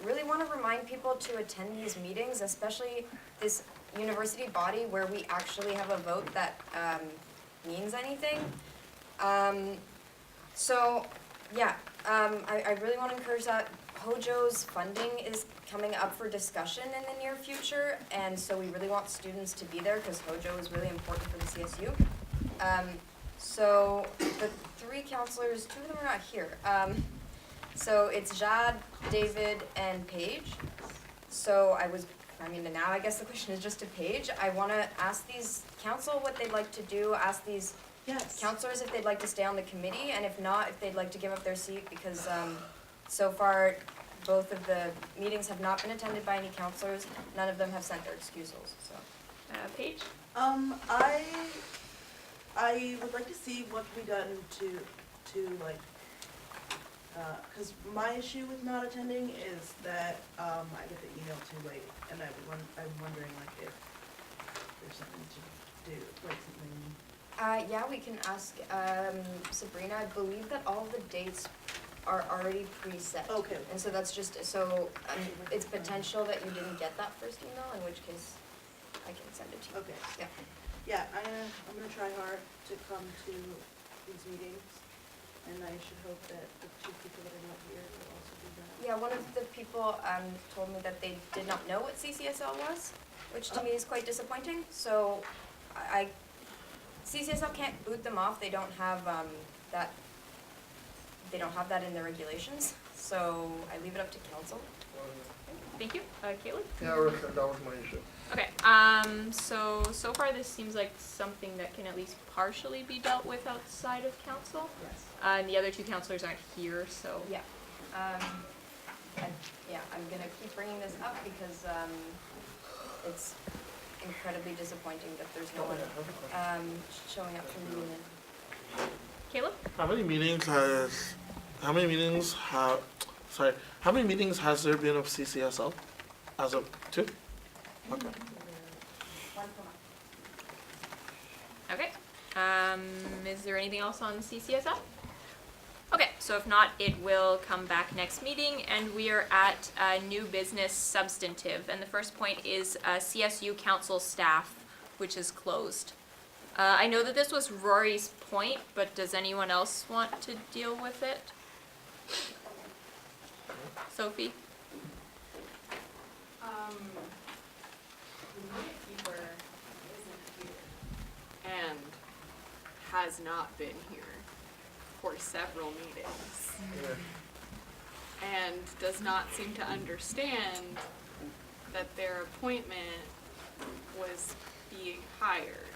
really want to remind people to attend these meetings, especially this university body where we actually have a vote that means anything. I really want to encourage that. HOJO's funding is coming up for discussion in the near future, and so we really want students to be there because HOJO is really important for the CSU. So the 3 counselors, 2 of them are not here. So it's Jad, David, and Paige. So now I guess the question is just to Paige. I want to ask these council what they'd like to do, ask these counselors if they'd like to stay on the committee, and if not, if they'd like to give up their seat, because so far both of the meetings have not been attended by any counselors. None of them have sent their excusals, so. Paige? I would like to see what can be done to like, cause my issue with not attending is that, I get the email too late, and I'm wondering like if there's something to do, like something. Yeah, we can ask Sabrina. I believe that all of the dates are already preset. Okay. And so that's just, so it's potential that you didn't get that first email, in which case I can send it to you. Okay. Yeah. Yeah, I'm gonna try hard to come to these meetings, and I should hope that the two people that are not here will also do that. Yeah, one of the people told me that they did not know what CCSL was, which to me is quite disappointing. So CCSL can't boot them off. They don't have that. They don't have that in their regulations. So I leave it up to council. Thank you. Caitlin? Yeah, that was my issue. Okay, so far this seems like something that can at least partially be dealt with outside of council. Yes. And the other two councilors aren't here, so. Yeah. I'm gonna keep bringing this up because it's incredibly disappointing that there's no one showing up for the meeting. Caleb? How many meetings has there been of CCSL? As of 2? Okay. One per month. Okay. Is there anything else on CCSL? Okay, so if not, it will come back next meeting, and we are at new business substantive. And the first point is CSU council staff, which is closed. I know that this was Rory's point, but does anyone else want to deal with it? Sophie? The minute keeper isn't here and has not been here for several meetings. And does not seem to understand that their appointment was being hired.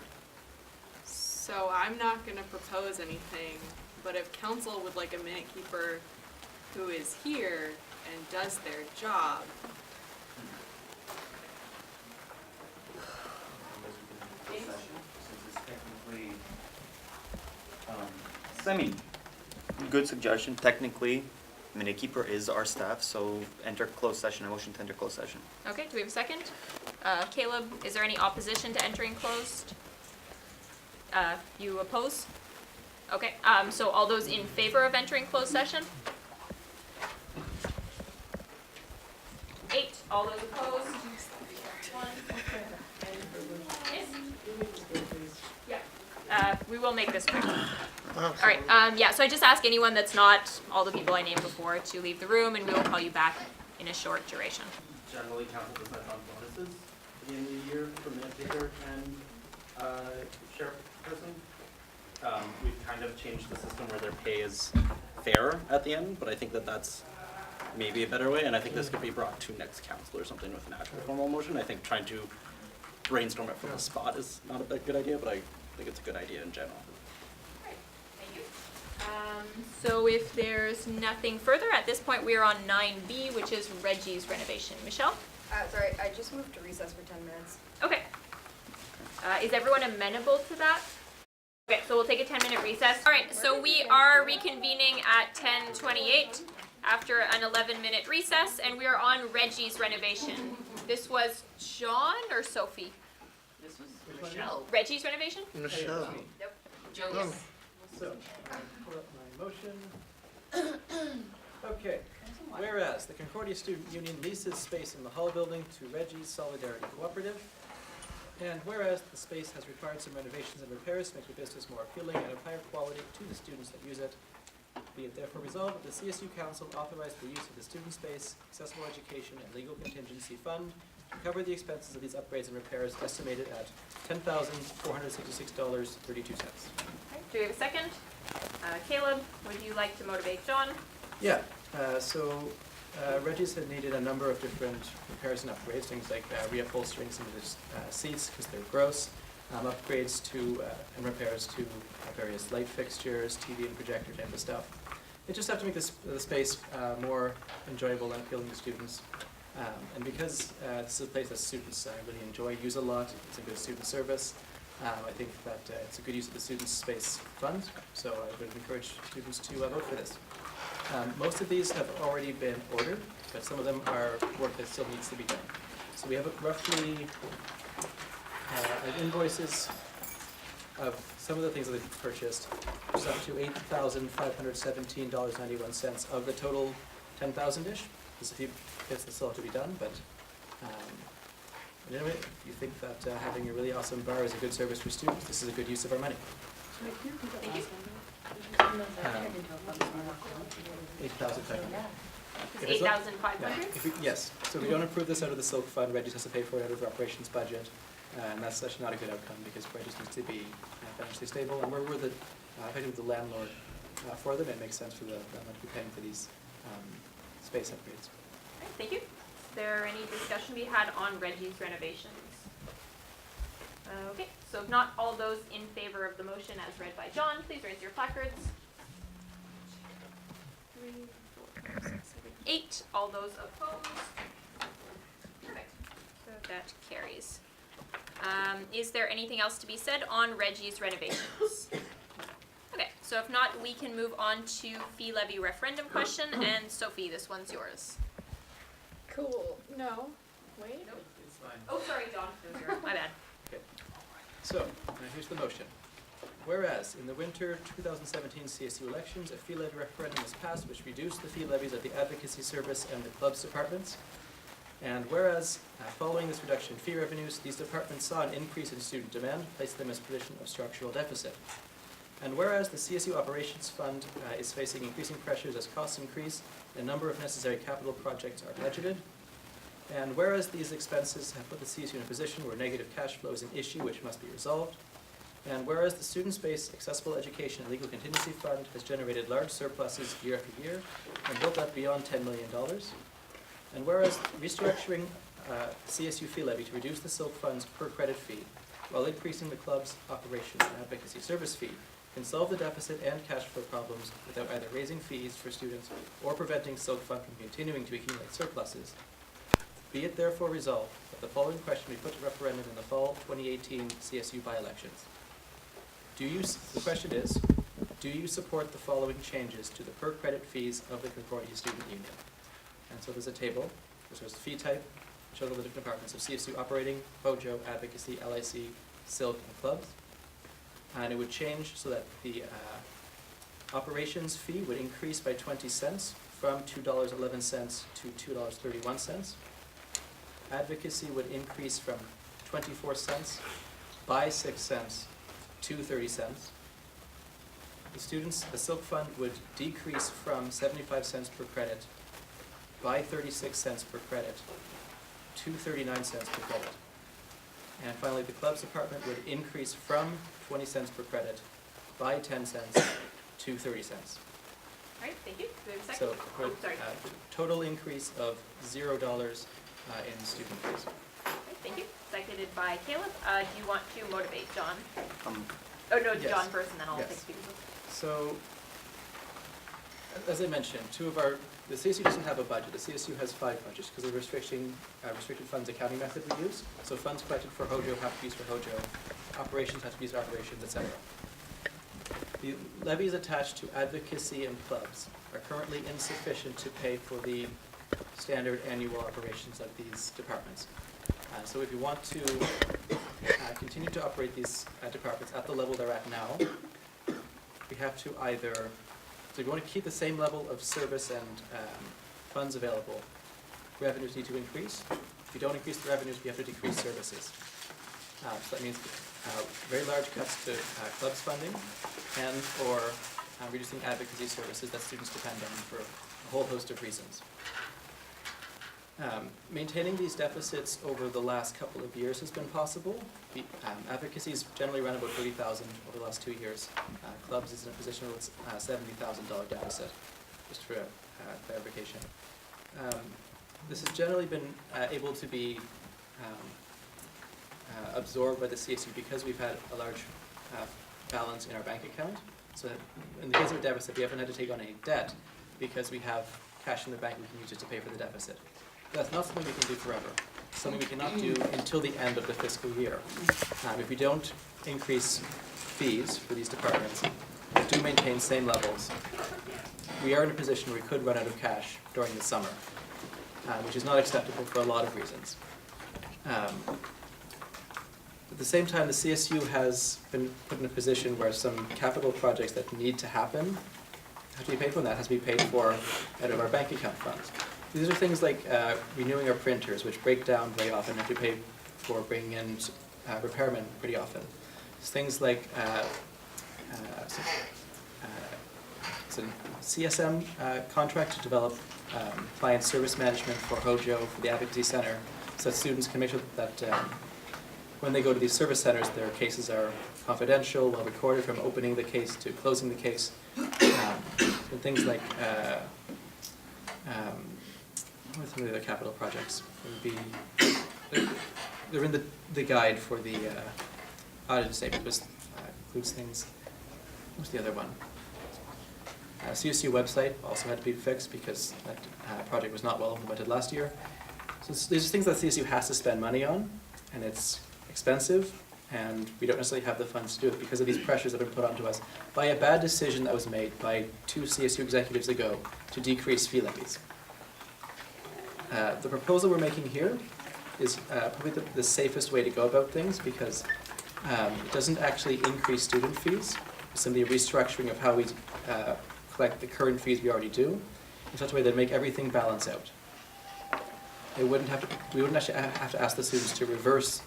So I'm not gonna propose anything, but if council would like a minute keeper who is here and does their job, Good suggestion. Technically, minute keeper is our staff, so enter closed session. I motion to enter closed session. Okay, do we have a second? Caleb, is there any opposition to entering closed? You oppose? Okay, so all those in favor of entering closed session? 8, all those opposed? 1. Yeah, we will make this quick. All right, yeah, so I just ask anyone that's not all the people I named before to leave the room, and we will call you back in a short duration. Generally, council does not fund bonuses at the end of the year for minute taker and chairperson. We've kind of changed the system where their pay is fair at the end, but I think that that's maybe a better way, and I think this could be brought to next council or something with an actual formal motion. I think trying to brainstorm it from the spot is not a good idea, but I think it's a good idea in general. Thank you. So if there's nothing further, at this point we are on 9B, which is Reggie's renovation. Michelle? Sorry, I just moved to recess for 10 minutes. Okay. Is everyone amenable to that? Okay, so we'll take a 10-minute recess. All right, so we are reconvening at 10:28 after an 11-minute recess, and we are on Reggie's renovation. This was John or Sophie? This was Michelle. Reggie's renovation? Michelle. Yep. Oh. So, pull up my motion. Okay, whereas the Concordia Student Union leases space in the Hall building to Reggie's Solidarity Cooperative, and whereas the space has required some renovations and repairs to make the business more appealing and of higher quality to the students that use it, be it therefore resolved that the CSU Council authorize the use of the student space, accessible education, and legal contingency fund to cover the expenses of these upgrades and repairs estimated at $10,466.32. Okay, do we have a second? Caleb, would you like to motivate John? Yeah, Reggie's had needed a number of different repairs and upgrades, things like reupholstering some of the seats because they're gross, upgrades to and repairs to various light fixtures, TV and projector type of stuff. They just have to make the space more enjoyable and appealing to students. And because this is a place that students really enjoy, use a lot, it's a good student service, I think that it's a good use of the student space fund, so I would encourage students to vote for this. Most of these have already been ordered, but some of them are work that still needs to be done. So we have roughly invoices of some of the things that they've purchased, which is up to $8,517.91 of the total 10,000-ish. There's a few bits that still have to be done, but anyway, if you think that having a really awesome bar is a good service for students, this is a good use of our money. Thank you. 8,500. It's 8,500? Yes, so if we don't approve this out of the Silk Fund, Regis has to pay for it out of our operations budget, and that's actually not a good outcome because Regis needs to be financially stable, and we're the, effectively the landlord for them. It makes sense for the landlord to be paying for these space upgrades. All right, thank you. Is there any discussion we had on Reggie's renovations? Okay, so if not, all those in favor of the motion as read by John, please raise your placards. 3, 4, 5, 6, 7, 8. All those opposed? Perfect. So that carries. Is there anything else to be said on Reggie's renovations? Okay, so if not, we can move on to fee levy referendum question, and Sophie, this one's yours. Cool. No. Wait. Nope. It's fine. Oh, sorry, John. It was yours. My bad. So, here's the motion. Whereas, in the winter 2017 CSU elections, a fee levy referendum was passed which reduced the fee levies at the advocacy service and the clubs departments. And whereas, following this reduction in fee revenues, these departments saw an increase in student demand, placed them as a position of structural deficit. And whereas the CSU Operations Fund is facing increasing pressures as costs increase, a number of necessary capital projects are budgeted. And whereas these expenses have put the CSU in a position where negative cash flow is an issue which must be resolved. And whereas the Student-Based Accessible Education and Legal Contingency Fund has generated large surpluses year after year and built up beyond $10 million. And whereas restructuring CSU fee levy to reduce the Silk Fund's per credit fee while increasing the club's operations and advocacy service fee can solve the deficit and cash flow problems without either raising fees for students or preventing Silk Fund from continuing to accumulate surpluses. Be it therefore resolved that the following question be put to referendum in the fall 2018 CSU by-elections. The question is, do you support the following changes to the per credit fees of the Concordia Student Union? And so there's a table, which shows the fee type, shows all the different departments of CSU operating, HOJO, advocacy, LIC, Silk, and clubs. And it would change so that the operations fee would increase by 20 cents from $2.11 to $2.31. Advocacy would increase from 24 cents by 6 cents to 30 cents. The Silk Fund would decrease from 75 cents per credit by 36 cents per credit to 39 cents per credit. And finally, the clubs department would increase from 20 cents per credit by 10 cents to 30 cents. All right, thank you. Do we have a second? So, Oh, sorry. total increase of $0 in student fees. Okay, thank you. Seconded by Caleb. Do you want to motivate John? Oh, no, Yes. John first, and then I'll Yes. take people. So, as I mentioned, the CSU doesn't have a budget. The CSU has 5 budgets because of the restricted funds accounting method we use. So funds collected for HOJO have to be used for HOJO, operations have to be used for operations, etc. The levies attached to advocacy and clubs are currently insufficient to pay for the standard annual operations of these departments. So if you want to continue to operate these departments at the level they're at now, we have to either, so if you want to keep the same level of service and funds available, revenues need to increase. If you don't increase the revenues, we have to decrease services. So that means very large cuts to clubs funding and or reducing advocacy services that students depend on for a whole host of reasons. Maintaining these deficits over the last couple of years has been possible. Advocacy's generally run about $30,000 over the last 2 years. Clubs is in a position with a $70,000 deficit, just for clarification. This has generally been able to be absorbed by the CSU because we've had a large balance in our bank account. So in the case of a deficit, we haven't had to take on any debt because we have cash in the bank we can use it to pay for the deficit. That's not something we can do forever. something we cannot do until the end of the fiscal year. If we don't increase fees for these departments, but do maintain same levels, we are in a position where we could run out of cash during the summer, which is not acceptable for a lot of reasons. At the same time, the CSU has been put in a position where some capital projects that need to happen have to be paid for, and that has to be paid for out of our bank account funds. These are things like renewing our printers, which break down very often, and have to pay for bringing in repairmen pretty often. It's things like it's a CSM contract to develop client service management for Hojo, for the Advocacy Center, so that students can make sure that when they go to these service centers, their cases are confidential, well recorded from opening the case to closing the case. And things like, what are some of the other capital projects? It would be, they're in the guide for the audited statement, which includes things. What's the other one? CSU website also had to be fixed because that project was not well implemented last year. So these are things that CSU has to spend money on, and it's expensive, and we don't necessarily have the funds to do it because of these pressures that are put onto us by a bad decision that was made by 2 CSU executives ago to decrease fee levies. The proposal we're making here is probably the safest way to go about things because it doesn't actually increase student fees. It's simply a restructuring of how we collect the current fees we already do in such a way that make everything balance out. We wouldn't actually have to ask the students to reverse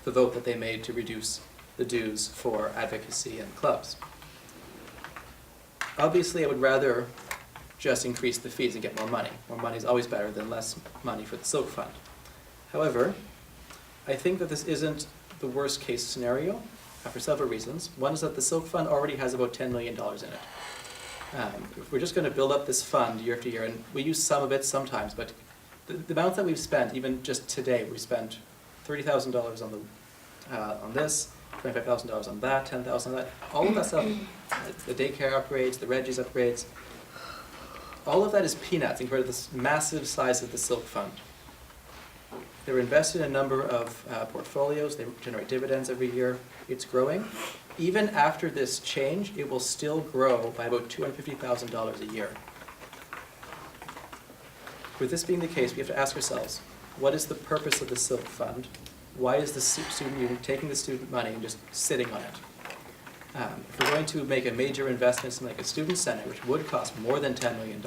the vote that they made to reduce the dues for advocacy and clubs. Obviously, I would rather just increase the fees and get more money. More money is always better than less money for the Silk Fund. However, I think that this isn't the worst case scenario for several reasons. One is that the Silk Fund already has about $10 million in it. If we're just going to build up this fund year after year, and we use some of it sometimes, but the amount that we've spent, even just today, we spent $30,000 on this, $25,000 on that, $10,000 on that. All of that stuff, the daycare upgrades, the Reggie's upgrades, all of that is peanuts compared to this massive size of the Silk Fund. They're invested in a number of portfolios. They generate dividends every year. It's growing. Even after this change, it will still grow by about $250,000 a year. With this being the case, we have to ask ourselves, what is the purpose of the Silk Fund? Why is the student union taking the student money and just sitting on it? If we're going to make a major investment in like a student center, which would cost more than $10 million,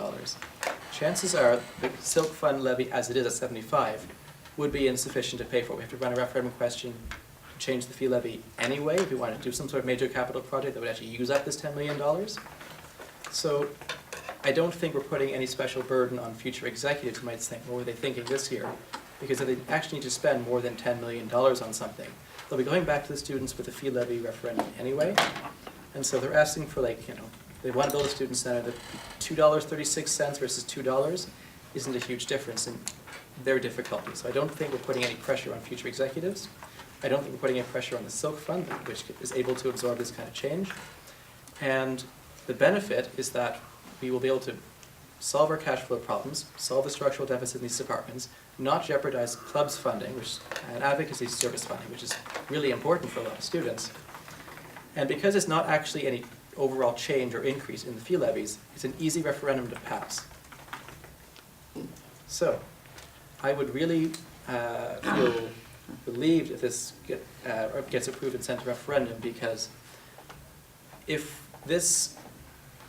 chances are the Silk Fund levy, as it is at 75, would be insufficient to pay for it. We have to run a referendum question to change the fee levy anyway if we want to do some sort of major capital project that would actually use up this $10 million. So I don't think we're putting any special burden on future executives who might think, what were they thinking this year? Because if they actually need to spend more than $10 million on something, they'll be going back to the students with a fee levy referendum anyway. And so they're asking for like, they want to build a student center, the $2.36 versus $2 isn't a huge difference in their difficulty. So I don't think we're putting any pressure on future executives. I don't think we're putting any pressure on the Silk Fund, which is able to absorb this kind of change. And the benefit is that we will be able to solve our cash flow problems, solve the structural deficit in these departments, not jeopardize clubs funding, and advocacy service funding, which is really important for a lot of students. And because it's not actually any overall change or increase in the fee levies, it's an easy referendum to pass. So, I would really feel relieved if this gets approved and sent to referendum, because if this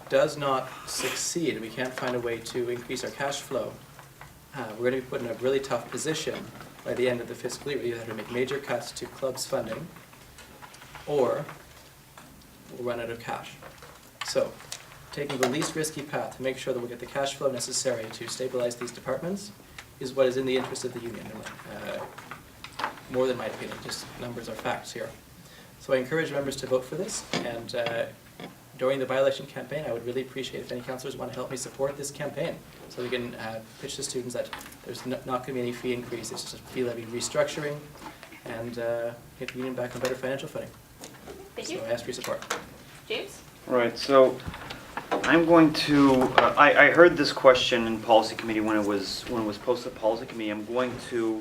does not succeed and we can't find a way to increase our cash flow, we're going to be put in a really tough position by the end of the fiscal year. We either have to make major cuts to clubs funding, or we'll run out of cash. So, taking the least risky path to make sure that we'll get the cash flow necessary to stabilize these departments is what is in the interest of the union. More than my opinion, just numbers are facts here. So I encourage members to vote for this, and during the by-election campaign, I would really appreciate if any councillors want to help me support this campaign, so we can pitch to students that there's not going to be any fee increase, it's just a fee levy restructuring, and get the union back on better financial footing. Thank you. So I ask for your support. James? Right, so I'm going to, I heard this question in policy committee when it was posted at policy committee. I'm going to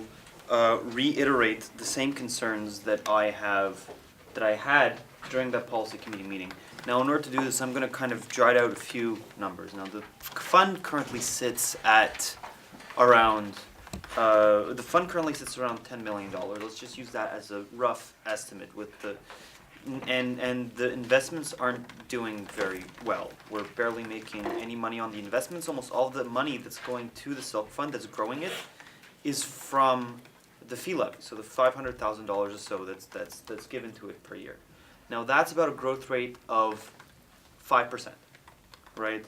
reiterate the same concerns that I had during that policy committee meeting. Now, in order to do this, I'm going to kind of jot out a few numbers. Now, the fund currently sits at around $10 million. Let's just use that as a rough estimate. And the investments aren't doing very well. We're barely making any money on the investments. Almost all of the money that's going to the Silk Fund that's growing it is from the fee levy. So the $500,000 or so that's given to it per year. Now that's about a growth rate of 5%, right?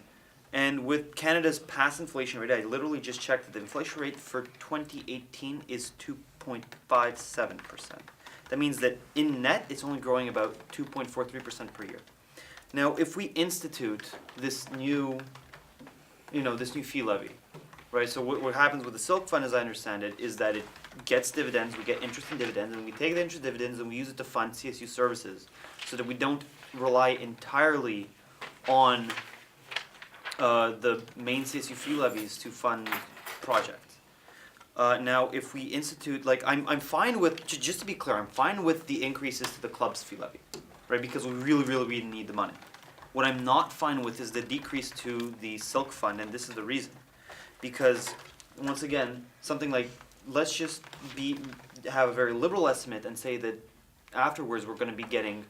And with Canada's past inflation rate, I literally just checked that the inflation rate for 2018 is 2.57%. That means that in net, it's only growing about 2.43% per year. Now, if we institute this new fee levy, right? So what happens with the Silk Fund, as I understand it, is that it gets dividends, we get interest in dividends, and we take the interest dividends and we use it to fund CSU services, so that we don't rely entirely on the main CSU fee levies to fund projects. Now, if we institute, I'm fine with, just to be clear, I'm fine with the increases to the club's fee levy, right? Because we really need the money. What I'm not fine with is the decrease to the Silk Fund, and this is the reason. Because, once again, something like, let's just have a very liberal estimate and say that afterwards we're going to be getting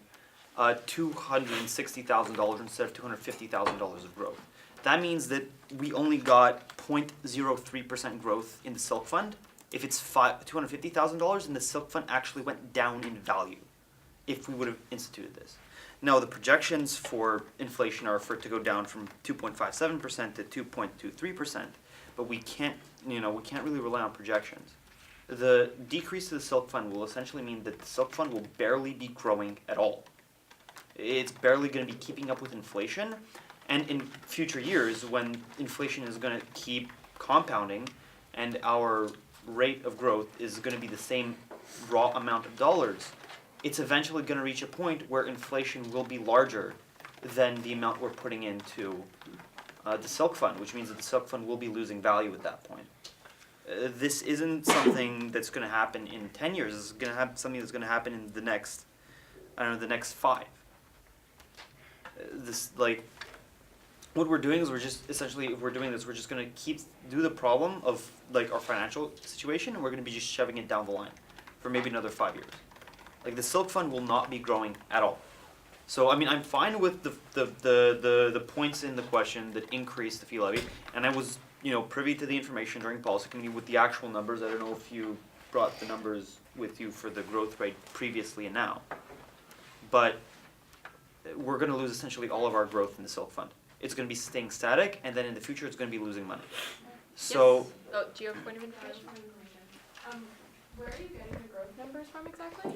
$260,000 instead of $250,000 of growth. That means that we only got 0.03% growth in the Silk Fund. If it's $250,000, then the Silk Fund actually went down in value if we would have instituted this. Now, the projections for inflation are for it to go down from 2.57% to 2.23%, but we can't really rely on projections. The decrease to the Silk Fund will essentially mean that the Silk Fund will barely be growing at all. It's barely going to be keeping up with inflation. And in future years, when inflation is going to keep compounding and our rate of growth is going to be the same raw amount of dollars, it's eventually going to reach a point where inflation will be larger than the amount we're putting into the Silk Fund, which means that the Silk Fund will be losing value at that point. This isn't something that's going to happen in 10 years. It's going to have something that's going to happen in the next 5. What we're doing is we're just going to do the problem of our financial situation, and we're going to be just shoving it down the line for maybe another 5 years. The Silk Fund will not be growing at all. So I'm fine with the points in the question that increase the fee levy, and I was privy to the information during policy committee with the actual numbers. I don't know if you brought the numbers with you for the growth rate previously and now, but we're going to lose essentially all of our growth in the Silk Fund. It's going to be staying static, and then in the future it's going to be losing money. So. Yes. Oh, do you have a point of information? Where are you getting the growth numbers from exactly?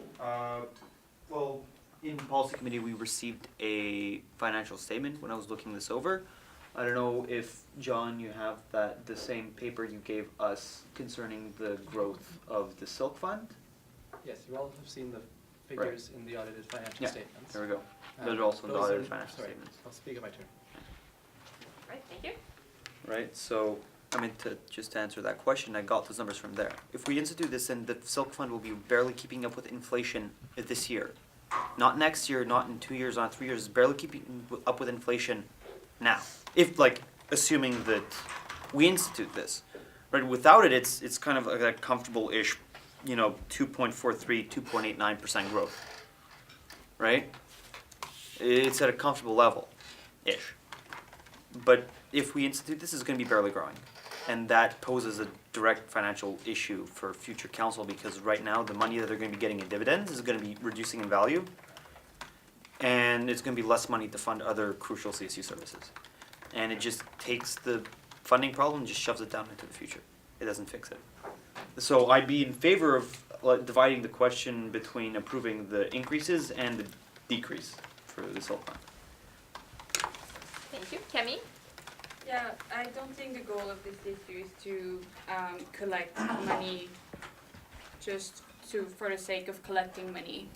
Well, in policy committee we received a financial statement when I was looking this over. I don't know if, John, you have the same paper you gave us concerning the growth of the Silk Fund? Yes, you all have seen the figures in the audited financial statements. There we go. Those are also in the those audited are- financial sorry, statements. I'll speak at my turn. Right, thank you. Right, so, to answer that question, I got those numbers from there. If we institute this, then the Silk Fund will be barely keeping up with inflation this year. Not next year, not in 2 years, not 3 years, it's barely keeping up with inflation now. If, assuming that we institute this, right? Without it, it's kind of like a comfortable-ish, 2.43, 2.89% growth, right? It's at a comfortable level-ish. But if we institute this, it's going to be barely growing. And that poses a direct financial issue for future council, because right now the money that they're going to be getting in dividends is going to be reducing in value, and it's going to be less money to fund other crucial CSU services. And it just takes the funding problem and just shoves it down into the future. It doesn't fix it. So I'd be in favor of dividing the question between approving the increases and the decrease for this whole fund. Thank you. Kemi? Yeah, I don't think the goal of this issue is to collect money just for the sake of collecting money.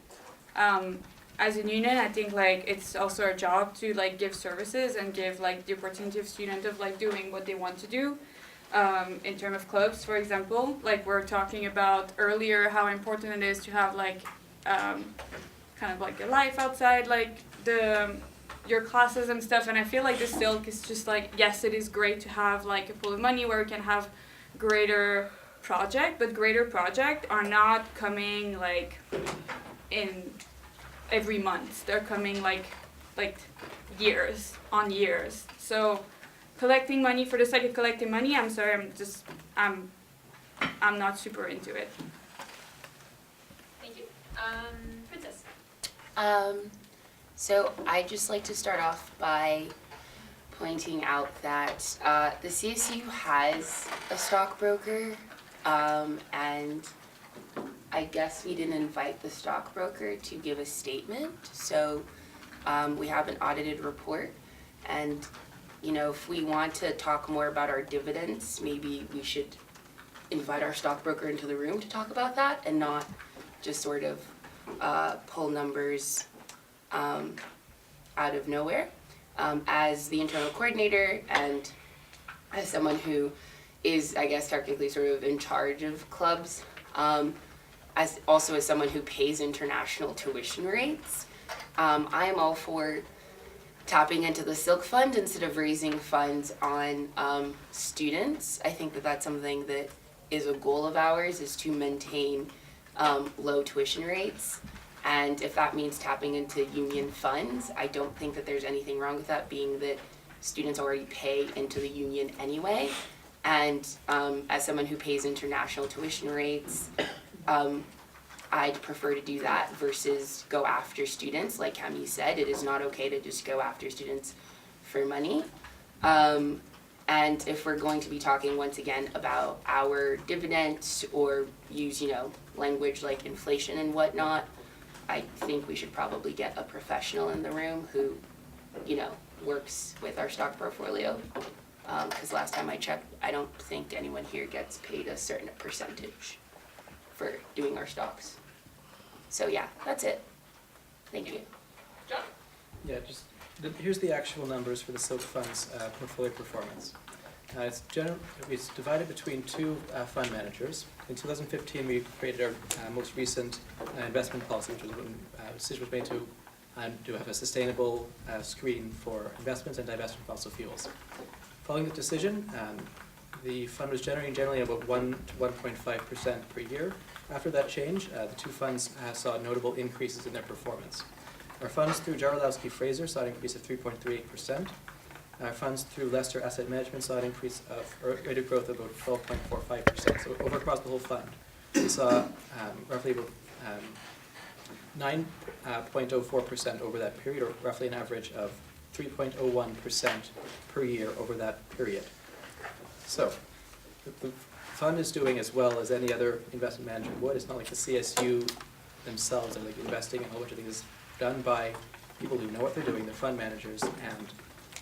As a union, I think it's also our job to give services and give the opportunity of students of doing what they want to do. in terms of clubs, for example. Like we're talking about earlier how important it is to have like kind of like a life outside like your classes and stuff, and I feel like the Silk is just like, yes, it is great to have like a pool of money where we can have greater project, but greater project are not coming like in every month. They're coming like years on years. So collecting money for the sake of collecting money, I'm sorry, I'm not super into it. Thank you. Princess. So I'd just like to start off by pointing out that the CSU has a stockbroker, and I guess we didn't invite the stockbroker to give a statement. So we have an audited report, and you know, if we want to talk more about our dividends, maybe we should invite our stockbroker into the room to talk about that and not just sort of pull numbers out of nowhere. As the internal coordinator and as someone who is, I guess, technically sort of in charge of clubs, as someone who pays international tuition rates, I am all for tapping into the Silk Fund instead of raising funds on students. I think that that's something that is a goal of ours, is to maintain low tuition rates. And if that means tapping into union funds, I don't think that there's anything wrong with that, being that students already pay into the union anyway. And as someone who pays international tuition rates, I'd prefer to do that versus go after students. Like Camille said, it is not okay to just go after students for money. And if we're going to be talking once again about our dividends or use, you know, language like inflation and whatnot, I think we should probably get a professional in the room who, you know, works with our stock portfolio. Because last time I checked, I don't think anyone here gets paid a certain percentage for doing our stocks. So yeah, that's it. Thank you. John? Yeah, here's the actual numbers for the Silk Fund's portfolio performance. It's divided between two fund managers. In 2015, we created our most recent investment policy, which was when decision was made to have a sustainable screen for investments and divestment of fossil fuels. Following the decision, the fund was generating generally about 1 to 1.5% per year. After that change, the two funds saw notable increases in their performance. Our funds through Jarolowski Fraser saw an increase of 3.38%. Our funds through Leicester Asset Management saw an increase of rate of growth of about 12.45%. So over across the whole fund, we saw roughly about 9.04% over that period, or roughly an average of 3.01% per year over that period. So the fund is doing as well as any other investment manager would. It's not like the CSU themselves are like investing in a whole bunch of things. It's done by people who know what they're doing, they're fund managers, and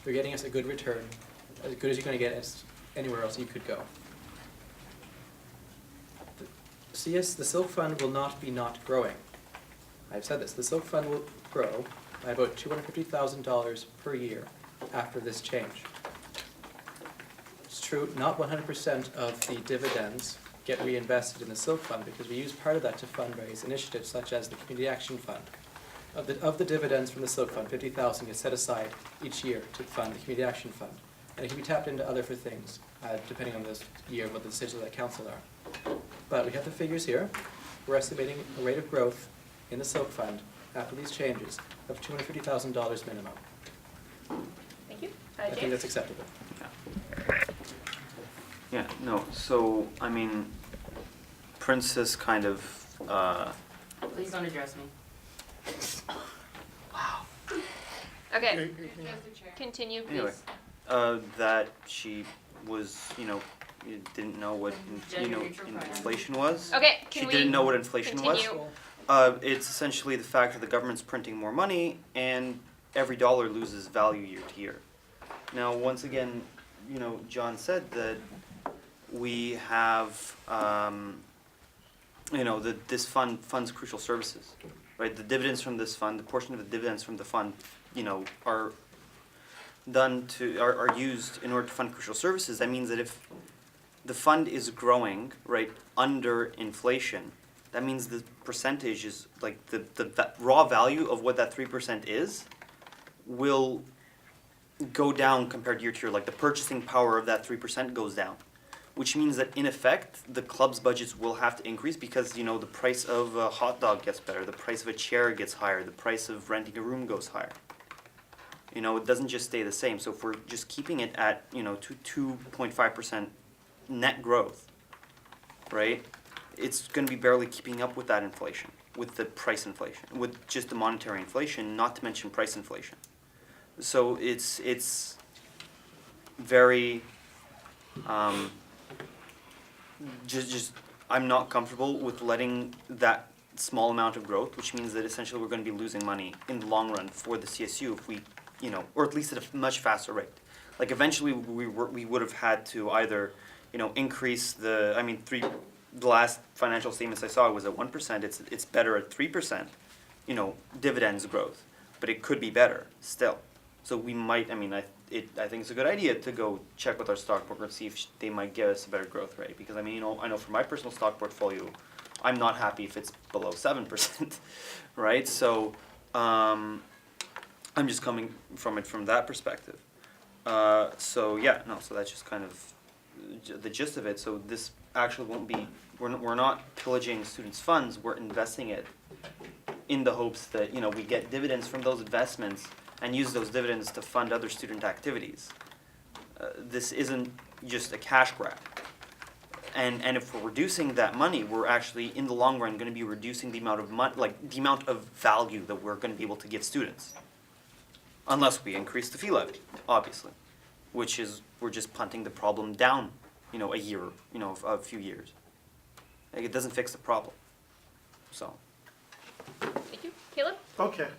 they're getting us a good return, as good as you're going to get as anywhere else you could go. The Silk Fund will not be not growing. I've said this. The Silk Fund will grow by about $250,000 per year after this change. It's true, not 100% of the dividends get reinvested in the Silk Fund, because we use part of that to fundraise initiatives such as the Community Action Fund. Of the dividends from the Silk Fund, $50,000 is set aside each year to fund the Community Action Fund. And it can be tapped into other things, depending on this year, what the decisions of the council are. But we have the figures here. We're estimating a rate of growth in the Silk Fund after these changes of $250,000 minimum. Thank you. I think that's acceptable. Yeah, no, so, I mean, Princess kind of, Please don't address me. Okay. Continue, please. anyway, that she was, you know, didn't know what, inflation was. Okay, She didn't know what inflation continue? was. It's essentially the fact that the government's printing more money and every dollar loses value year to year. Now, once again, you know, John said that we have, you know, that this fund funds crucial services, right? The dividends from this fund, the portion of the dividends from the fund, you know, are used in order to fund crucial services. That means that if the fund is growing, right, under inflation, that means the percentage is, like, the raw value of what that 3% is will go down compared year to year, like the purchasing power of that 3% goes down. Which means that in effect, the club's budgets will have to increase because, you know, the price of a hot dog gets better, the price of a chair gets higher, the price of renting a room goes higher. You know, it doesn't just stay the same. So if we're just keeping it at, you know, 2.5% net growth, right, it's going to be barely keeping up with that inflation, with the price inflation, with just the monetary inflation, not to mention price inflation. So it's very, just I'm not comfortable with letting that small amount of growth, which means that essentially we're going to be losing money in the long run for the CSU if we, you know, or at least at a much faster rate. Like eventually we would have had to either, you know, increase the, I mean, the last financial statements I saw was at 1%. It's better at 3%, you know, dividends growth, but it could be better still. So we might, I mean, I think it's a good idea to go check with our stockbroker and see if they might give us a better growth rate. Because I mean, you know, I know for my personal stock portfolio, I'm not happy if it's below 7%, right? So I'm just coming from it from that perspective. So yeah, no, so that's just kind of the gist of it. So this actually won't be, we're not pillaging students' funds, we're investing it in the hopes that, you know, we get dividends from those investments and use those dividends to fund other student activities. This isn't just a cash grab. And if we're reducing that money, we're actually, in the long run, going to be reducing the amount of money, like the amount of value that we're going to be able to give students. Unless we increase the fee levy, obviously, which is, we're just punting the problem down, you know, a year, you know, a few years. Like, it doesn't fix the problem. So. Thank you. Caleb? Okay.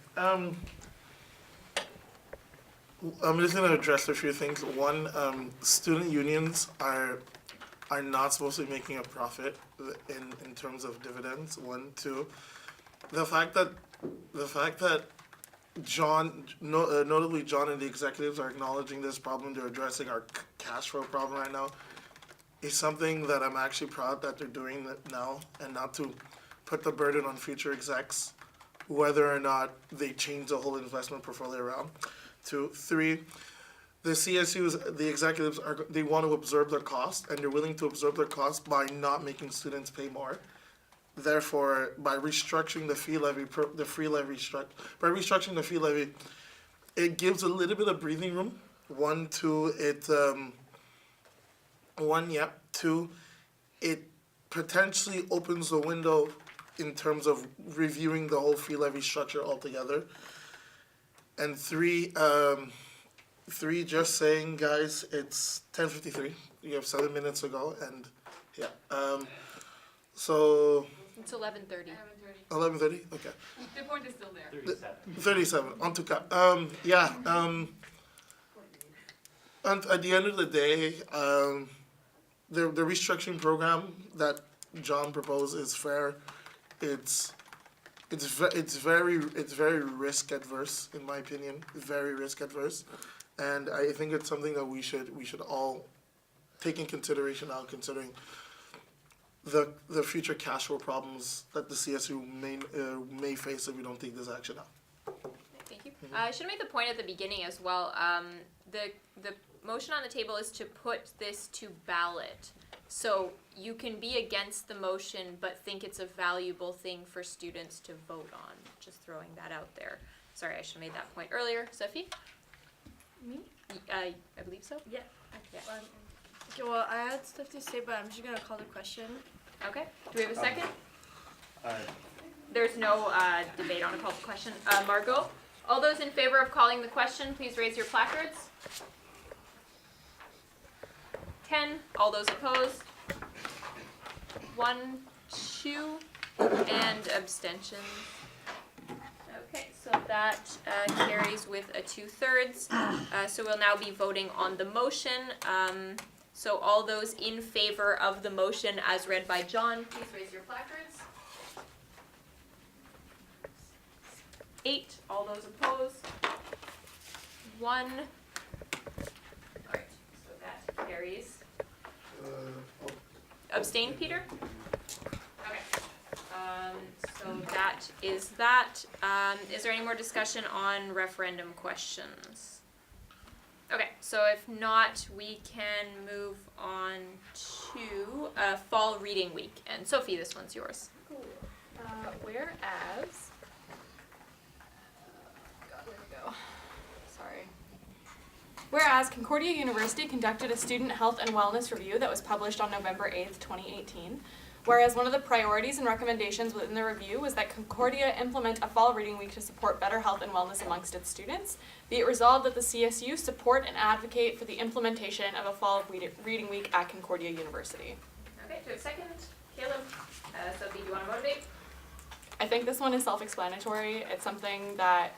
I'm just going to address a few things. One, student unions are not supposed to be making a profit in terms of dividends. One, two, the fact that John, notably John and the executives are acknowledging this problem, they're addressing our cash flow problem right now, is something that I'm actually proud that they're doing that now, and not to put the burden on future execs, whether or not they change the whole investment portfolio around. 2, 3, the CSUs, the executives, they want to absorb their cost, and they're willing to absorb their cost by not making students pay more. Therefore, by restructuring the fee levy, by restructuring the fee levy, it gives a little bit of breathing room. 1, 2, two, it potentially opens the window in terms of reviewing the whole fee levy structure altogether. And 3, just saying, guys, it's 10:53. You have 7 minutes to go, and yeah. So. It's 11:30. 11:30. Okay. The point is still there. 37. On to cut. And at the end of the day, the restructuring program that John proposed is fair. It's very risk adverse, in my opinion. Very risk adverse, and I think it's something that we should all take in consideration now, considering the future cash flow problems that the CSU may face if we don't take this action now. Thank you. I should have made the point at the beginning as well. The motion on the table is to put this to ballot. So you can be against the motion but think it's a valuable thing for students to vote on. Just throwing that out there. Sorry, I should have made that point earlier. Sophie? Me? I believe so. Yeah. Yeah. Okay, well, I had stuff to say, but I'm just going to call the question. Okay. Do we have a second? There's no debate on a call to question. Margot? All those in favor of calling the question, please raise your placards. 10. All those opposed? 1, 2, and abstentions. Okay, so that carries with a 2/3. So we'll now be voting on the motion. So all those in favor of the motion as read by John, please raise your placards. 8. All those opposed? 1. Alright, so that carries. Abstain, Peter? Okay. So that is that. Is there any more discussion on referendum questions? Okay, so if not, we can move on to fall reading week. And Sophie, this one's yours. Whereas, God, where'd it go? Sorry. Whereas Concordia University conducted a student health and wellness review that was published on November 8th, 2018. Whereas one of the priorities and recommendations within the review was that Concordia implement a fall reading week to support better health and wellness amongst its students. Be it resolved that the CSU support and advocate for the implementation of a fall reading week at Concordia University. Okay, to a second. Caleb, Sophie, do you want to motivate? I think this one is self-explanatory. It's something that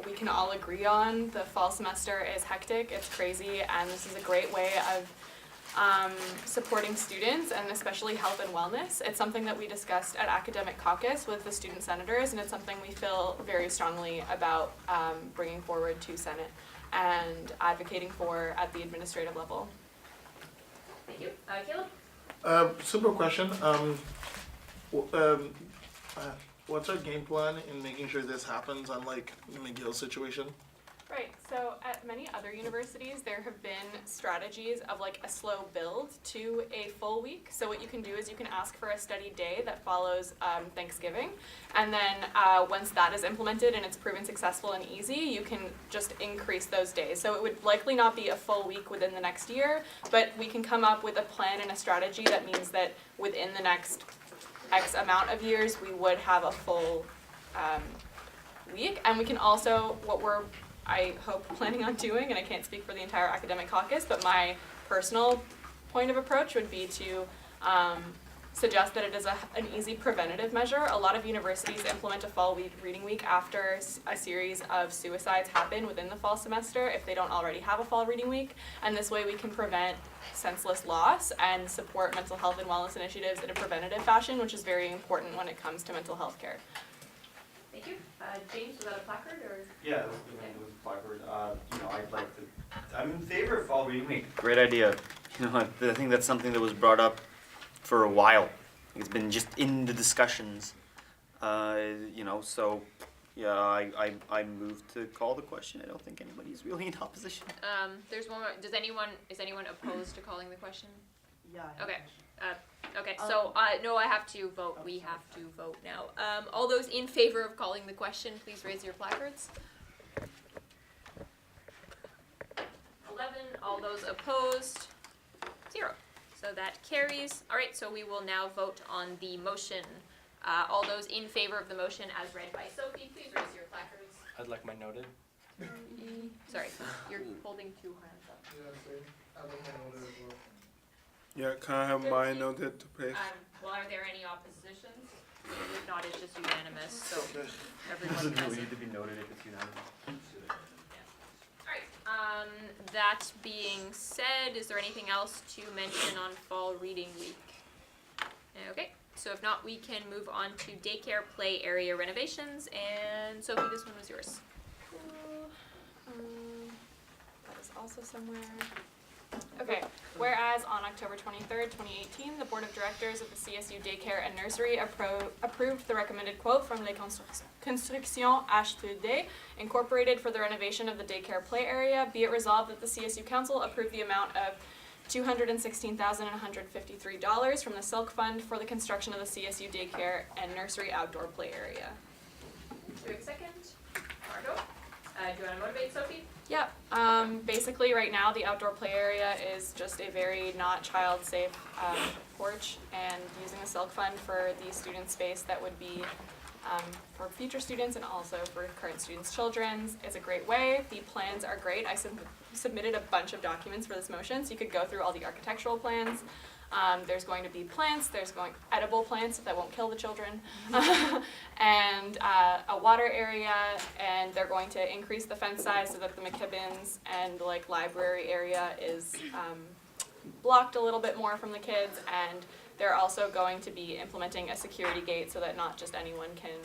we can all agree on. The fall semester is hectic, it's crazy, and this is a great way of supporting students and especially health and wellness. It's something that we discussed at Academic Caucus with the student senators, and it's something we feel very strongly about bringing forward to Senate and advocating for at the administrative level. Thank you. Caleb? Simple question. What's our game plan in making sure this happens, unlike McGill's situation? Right, so at many other universities, there have been strategies of like a slow build to a full week. So what you can do is you can ask for a study day that follows Thanksgiving. And then once that is implemented and it's proven successful and easy, you can just increase those days. So it would likely not be a full week within the next year, but we can come up with a plan and a strategy that means that within the next X amount of years, we would have a full week. And we can also, what we're I hope planning on doing, and I can't speak for the entire academic caucus, but my personal point of approach would be to suggest that it is an easy preventative measure. A lot of universities implement a fall reading week after a series of suicides happen within the fall semester if they don't already have a fall reading week, and this way we can prevent senseless loss and support mental health and wellness initiatives in a preventative fashion, which is very important when it comes to mental health care. Thank you. James, was that a placard or? Yeah, it was a placard. I'm in favor of fall reading week. Great idea. I think that's something that was brought up for a while. It's been just in the discussions. So yeah, I move to call the question. I don't think anybody's really in opposition. There's one more. Is anyone opposed to calling the question? Yeah. Okay. Okay, so no, I have to vote. We have to vote now. All those in favor of calling the question, please raise your placards. 11. All those opposed, 0. So that carries. All right, so we will now vote on the motion. All those in favor of the motion as read by Sophie, please raise your placards. I'd like my noted. Sorry, you're holding 2 hands up. Yeah, I like my noted as well. Yeah, can I have my noted, please? Well, are there any oppositions? If not, it's just unanimous, so everyone Doesn't has really it. need to be noted if it's unanimous. Alright, that being said, is there anything else to mention on fall reading week? Okay, so if not, we can move on to daycare play area renovations, and Sophie, this one was yours. That is also somewhere. Okay, whereas on October 23rd, 2018, the Board of Directors of the CSU Daycare and Nursery approved the recommended quote from Les Constructions H2D, Incorporated for the renovation of the daycare play area. Be it resolved that the CSU Council approve the amount of $216,153 from the Silk Fund for the construction of the CSU Daycare and Nursery outdoor play area. Do we have a second? Margot? Do you want to motivate Sophie? Yeah, basically right now the outdoor play area is just a very not child safe porch, and using the Silk Fund for the student space that would be for future students and also for current students' children's is a great way. The plans are great. I submitted a bunch of documents for this motion, so you could go through all the architectural plans. There's going to be plants, edible plants that won't kill the children, and a water area, and they're going to increase the fence size so that the McKibbins and library area is blocked a little bit more from the kids, and they're also going to be implementing a security gate so that not just anyone can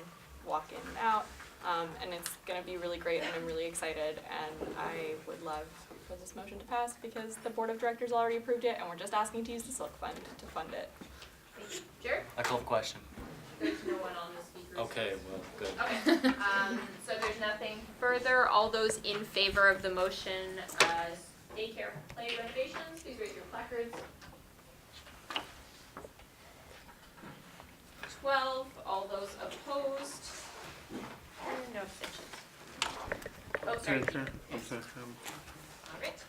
walk in and out. And it's going to be really great, and I'm really excited, and I would love for this motion to pass because the board of directors already approved it, and we're just asking to use the Silk Fund to fund it. Jared? I call the question. There's no one on the speakers. Okay, well, good. Okay, so there's nothing further. All those in favor of the motion, daycare play renovations, please raise your placards. 12, all those opposed, and no abstentions. Oh, sorry. All right.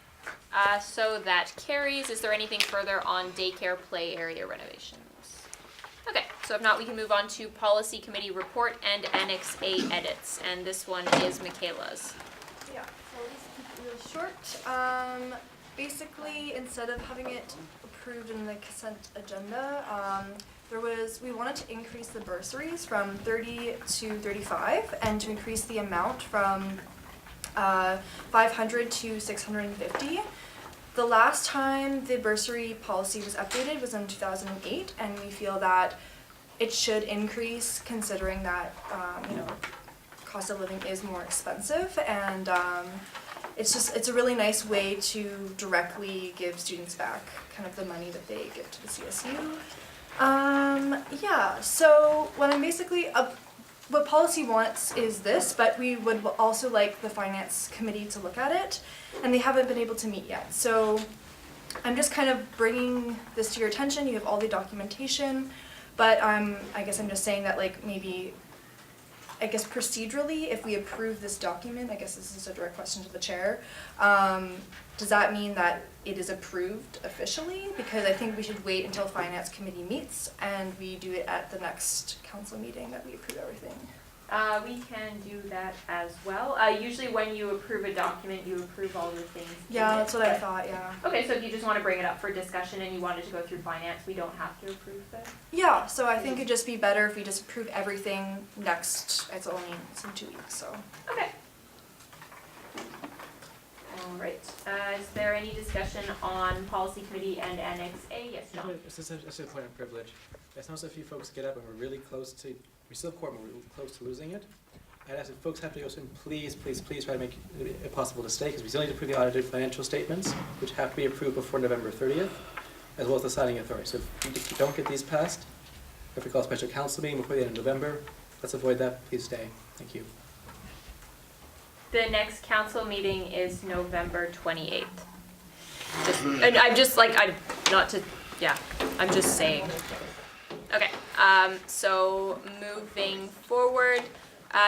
So that carries. Is there anything further on daycare play area renovations? Okay, so if not, we can move on to policy committee report and Annex A edits, and this one is Michaela's. Yeah, so I'll just keep it really short. Basically, instead of having it approved in the consent agenda, we wanted to increase the bursaries from 30 to 35, and to increase the amount from 500 to 650. The last time the bursary policy was updated was in 2008, and we feel that it should increase considering that, cost of living is more expensive, and it's a really nice way to directly give students back kind of the money that they give to the CSU. So what I'm basically, what policy wants is this, but we would also like the finance committee to look at it, and they haven't been able to meet yet. So I'm just kind of bringing this to your attention. You have all the documentation, but I guess I'm just saying that procedurally, if we approve this document, I guess this is a direct question to the chair, does that mean that it is approved officially? Because I think we should wait until finance committee meets and we do it at the next council meeting that we approve everything. We can do that as well. Usually when you approve a document, you approve all the things. Yeah, that's what I thought, yeah. Okay, so if you just want to bring it up for discussion and you wanted to go through finance, we don't have to approve that? Yeah, so I think it'd just be better if we just approve everything next, it's in 2 weeks, so. Okay. All right. Is there any discussion on policy committee and Annex A? Yes, John? It's just a point of privilege. I noticed a few folks get up and we're really close to, we still have quorum, we're close to losing it. I'd ask if folks have to go soon, please try to make it possible to stay, because we still need to approve the audited financial statements, which have to be approved before November 30th, as well as the signing authority. So if you don't get these passed, if we call a special council meeting before the end of November, let's avoid that. Please stay. Thank you. The next council meeting is November 28th. And I'm just I'm just saying. Okay, so moving forward,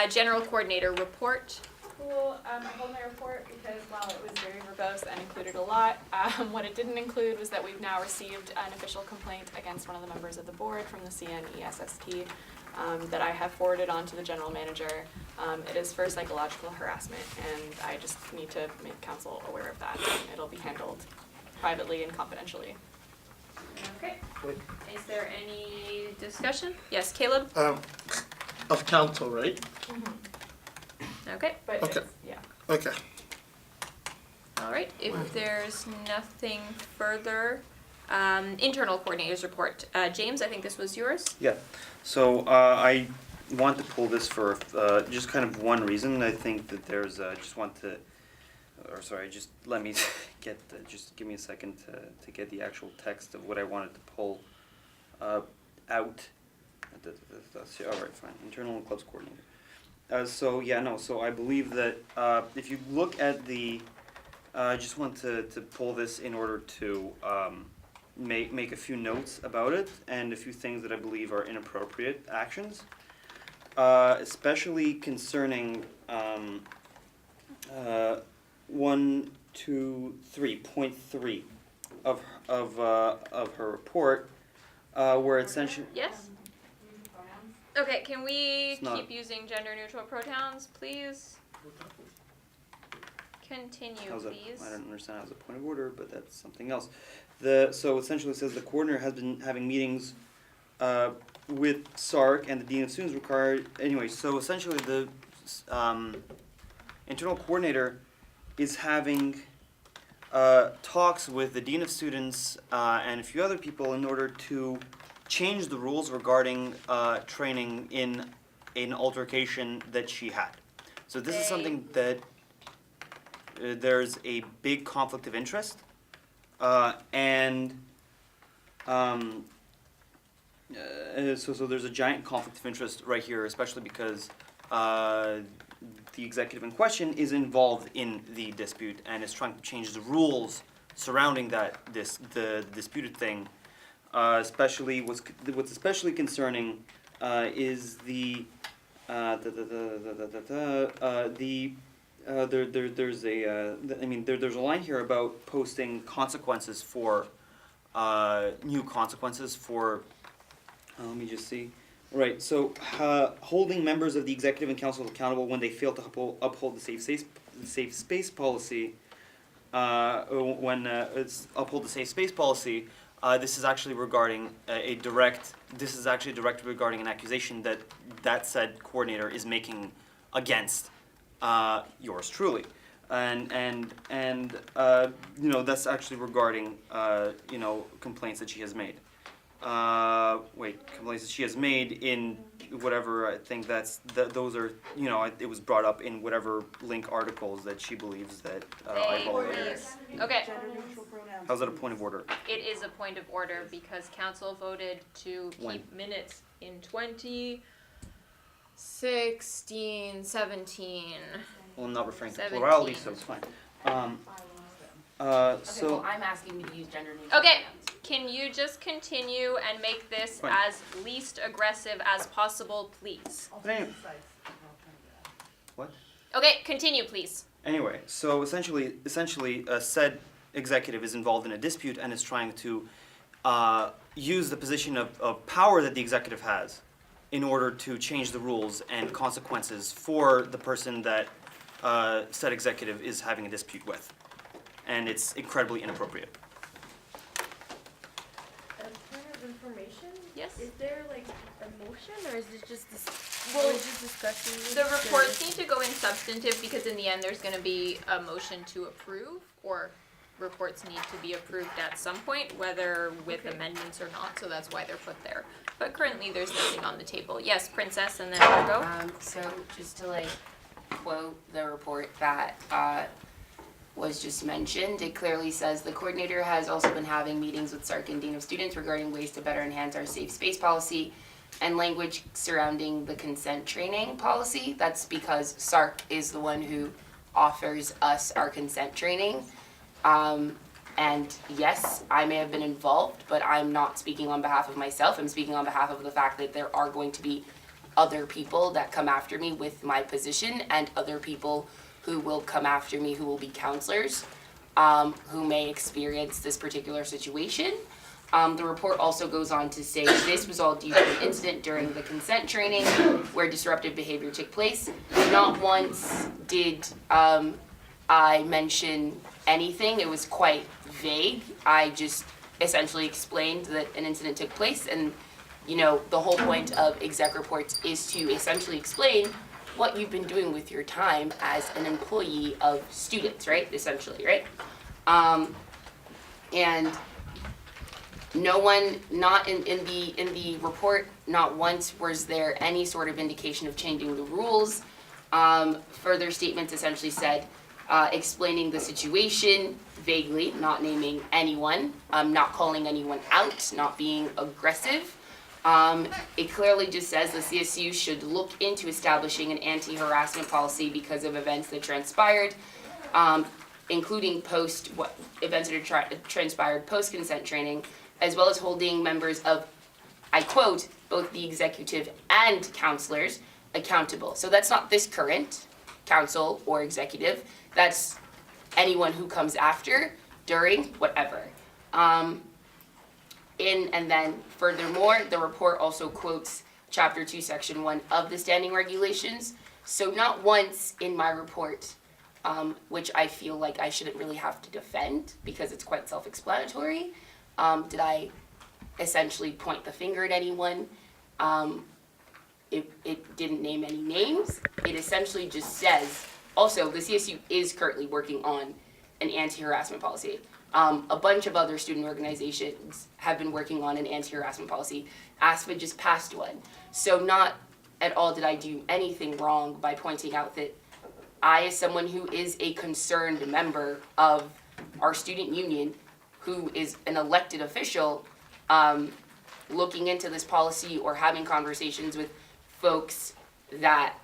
general coordinator report. Cool. I hold my report because while it was very verbose and included a lot, what it didn't include was that we've now received an official complaint against one of the members of the board from the CNESST that I have forwarded on to the general manager. It is for psychological harassment, and I just need to make council aware of that. It'll be handled privately and confidentially. Okay. Is there any discussion? Yes, Caleb? Of council, right? Mm-hmm. Okay. But Okay. yeah. Okay. All right. If there's nothing further, internal coordinators report. James, I think this was yours. Yeah, so I want to pull this for just kind of one reason. I think that there's, just let me just give me a second to get the actual text of what I wanted to pull out. All right, fine, internal clubs coordinator. So I believe that if you look at the, I just want to pull this in order to make a few notes about it and a few things that I believe are inappropriate actions, especially concerning 123.3 of her report, where essentially. Yes. Okay, can we It's not- keep using gender neutral pronouns, please? Continue, please. I don't understand how it's a point of order, but that's something else. So essentially it says the coordinator has been having meetings with SARC and the Dean of Students required. Anyway, so essentially the internal coordinator is having talks with the Dean of Students and a few other people in order to change the rules regarding training in an altercation that she had. So this is something that there's a big conflict of interest, so there's a giant conflict of interest right here, especially because the executive in question is involved in the dispute and is trying to change the rules surrounding the disputed thing. Especially what's especially concerning is there's a line here about posting consequences for new consequences for. Let me just see. Right. So holding members of the executive and council accountable when they fail to uphold the safe space policy. Uphold the safe space policy. This is actually regarding directly regarding an accusation that said coordinator is making against yours truly, and that's actually regarding complaints that she has made. Complaints that she has made in whatever, I think those are, it was brought up in whatever link articles that she believes that I followed. Okay. How's that a point of order? It is a point of order because council voted to keep minutes in 2016, 17. Well, I'm not referring to 17. plurality, so it's fine. Well, I'm asking you to use gender neutral. Okay, can you just continue and make this Fine. as least aggressive as possible, please? What? Okay, continue, please. Anyway, so essentially, said executive is involved in a dispute and is trying to use the position of power that the executive has in order to change the rules and consequences for the person that said executive is having a dispute with. And it's incredibly inappropriate. As point of information, yes. Is there like a motion, or is this just Well, just discussing? The reports need to go in substantive because in the end there's going to be a motion to approve, or reports need to be approved at some point, whether with amendments or not. So that's why they're put there. But currently there's nothing on the table. Yes, Princess, and then Margot. So just to quote the report that was just mentioned, it clearly says the coordinator has also been having meetings with SARC and Dean of Students regarding ways to better enhance our safe space policy and language surrounding the consent training policy. That's because SARC is the one who offers us our consent training. And yes, I may have been involved, but I'm not speaking on behalf of myself. I'm speaking on behalf of the fact that there are going to be other people that come after me with my position, and other people who will come after me who will be counselors, who may experience this particular situation. The report also goes on to say this was all due to an incident during the consent training where disruptive behavior took place. Not once did I mention anything. It was quite vague. I just essentially explained that an incident took place, and the whole point of exec reports is to essentially explain what you've been doing with your time as an employee of students, right? Essentially, right? And no one, not in the report, not once was there any sort of indication of changing the rules. Further statements essentially said, explaining the situation vaguely, not naming anyone, not calling anyone out, not being aggressive. It clearly just says the CSU should look into establishing an anti-harassment policy because of events that transpired, including events that transpired post-consent training, as well as holding members of, I quote, both the executive and counselors accountable. So that's not this current council or executive, that's anyone who comes after, during, whatever. And then furthermore, the report also quotes Chapter 2, Section 1 of the Standing Regulations. So not once in my report, which I feel like I shouldn't really have to defend because it's quite self-explanatory, did I essentially point the finger at anyone. It didn't name any names. It essentially just says, also the CSU is currently working on an anti-harassment policy. A bunch of other student organizations have been working on an anti-harassment policy. ASFA just passed one. So not at all did I do anything wrong by pointing out that I, as someone who is a concerned member of our student union, who is an elected official, looking into this policy or having conversations with folks that,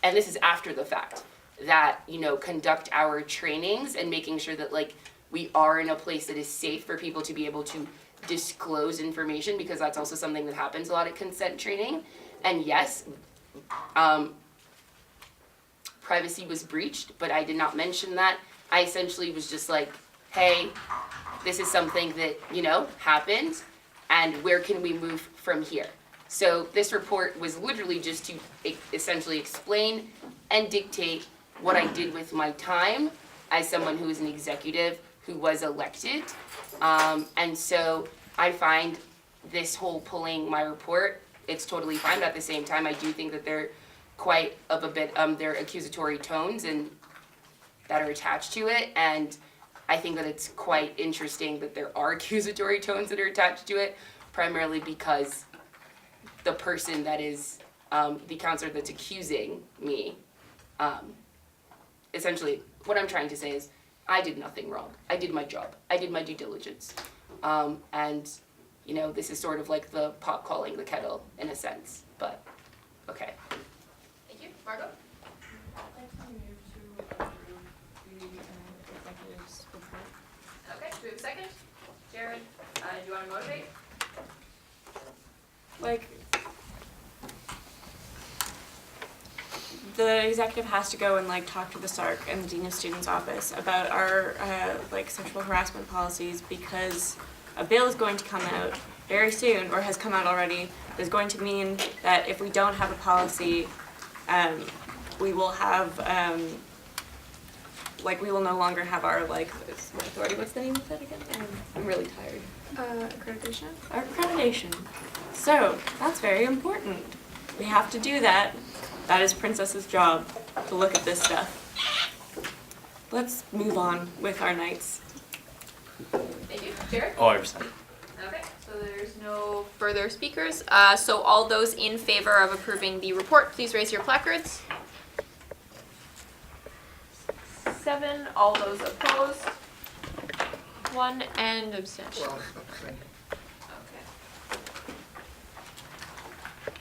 and this is after the fact, that, you know, conduct our trainings and making sure that, like, we are in a place that is safe for people to be able to disclose information, because that's also something that happens a lot at consent training. And yes, privacy was breached, but I did not mention that. I essentially was just like, hey, this is something that, you know, happened, and where can we move from here? So this report was literally just to essentially explain and dictate what I did with my time as someone who is an executive who was elected. And so I find this whole pulling my report, it's totally fine, but at the same time, I do think that they're quite of a bit, they're accusatory tones and that are attached to it. And I think that it's quite interesting that there are accusatory tones that are attached to it, primarily because the person that is, the counselor that's accusing me, essentially, what I'm trying to say is, I did nothing wrong. I did my job. I did my due diligence. And, you know, this is sort of like the pot calling the kettle in a sense, but, okay. Thank you. Margot? Okay, do we have a second? Jared, do you want to motivate? Like, the executive has to go and like talk to the SARC and the Dean of Students office about our like sexual harassment policies, because a bill is going to come out very soon, or has come out already, that is going to mean that if we don't have a policy, we will have like we will no longer have our like authority. What's the name of that again? I'm really tired. Accreditation? Our accreditation. So that's very important. We have to do that. That is Princess's job, to look at this stuff. Let's move on with our nights. Thank you. Jared? Oh, I understand. Okay, so there's no further speakers. So all those in favor of approving the report, please raise your placards. 7, all those opposed. 1 and abstention.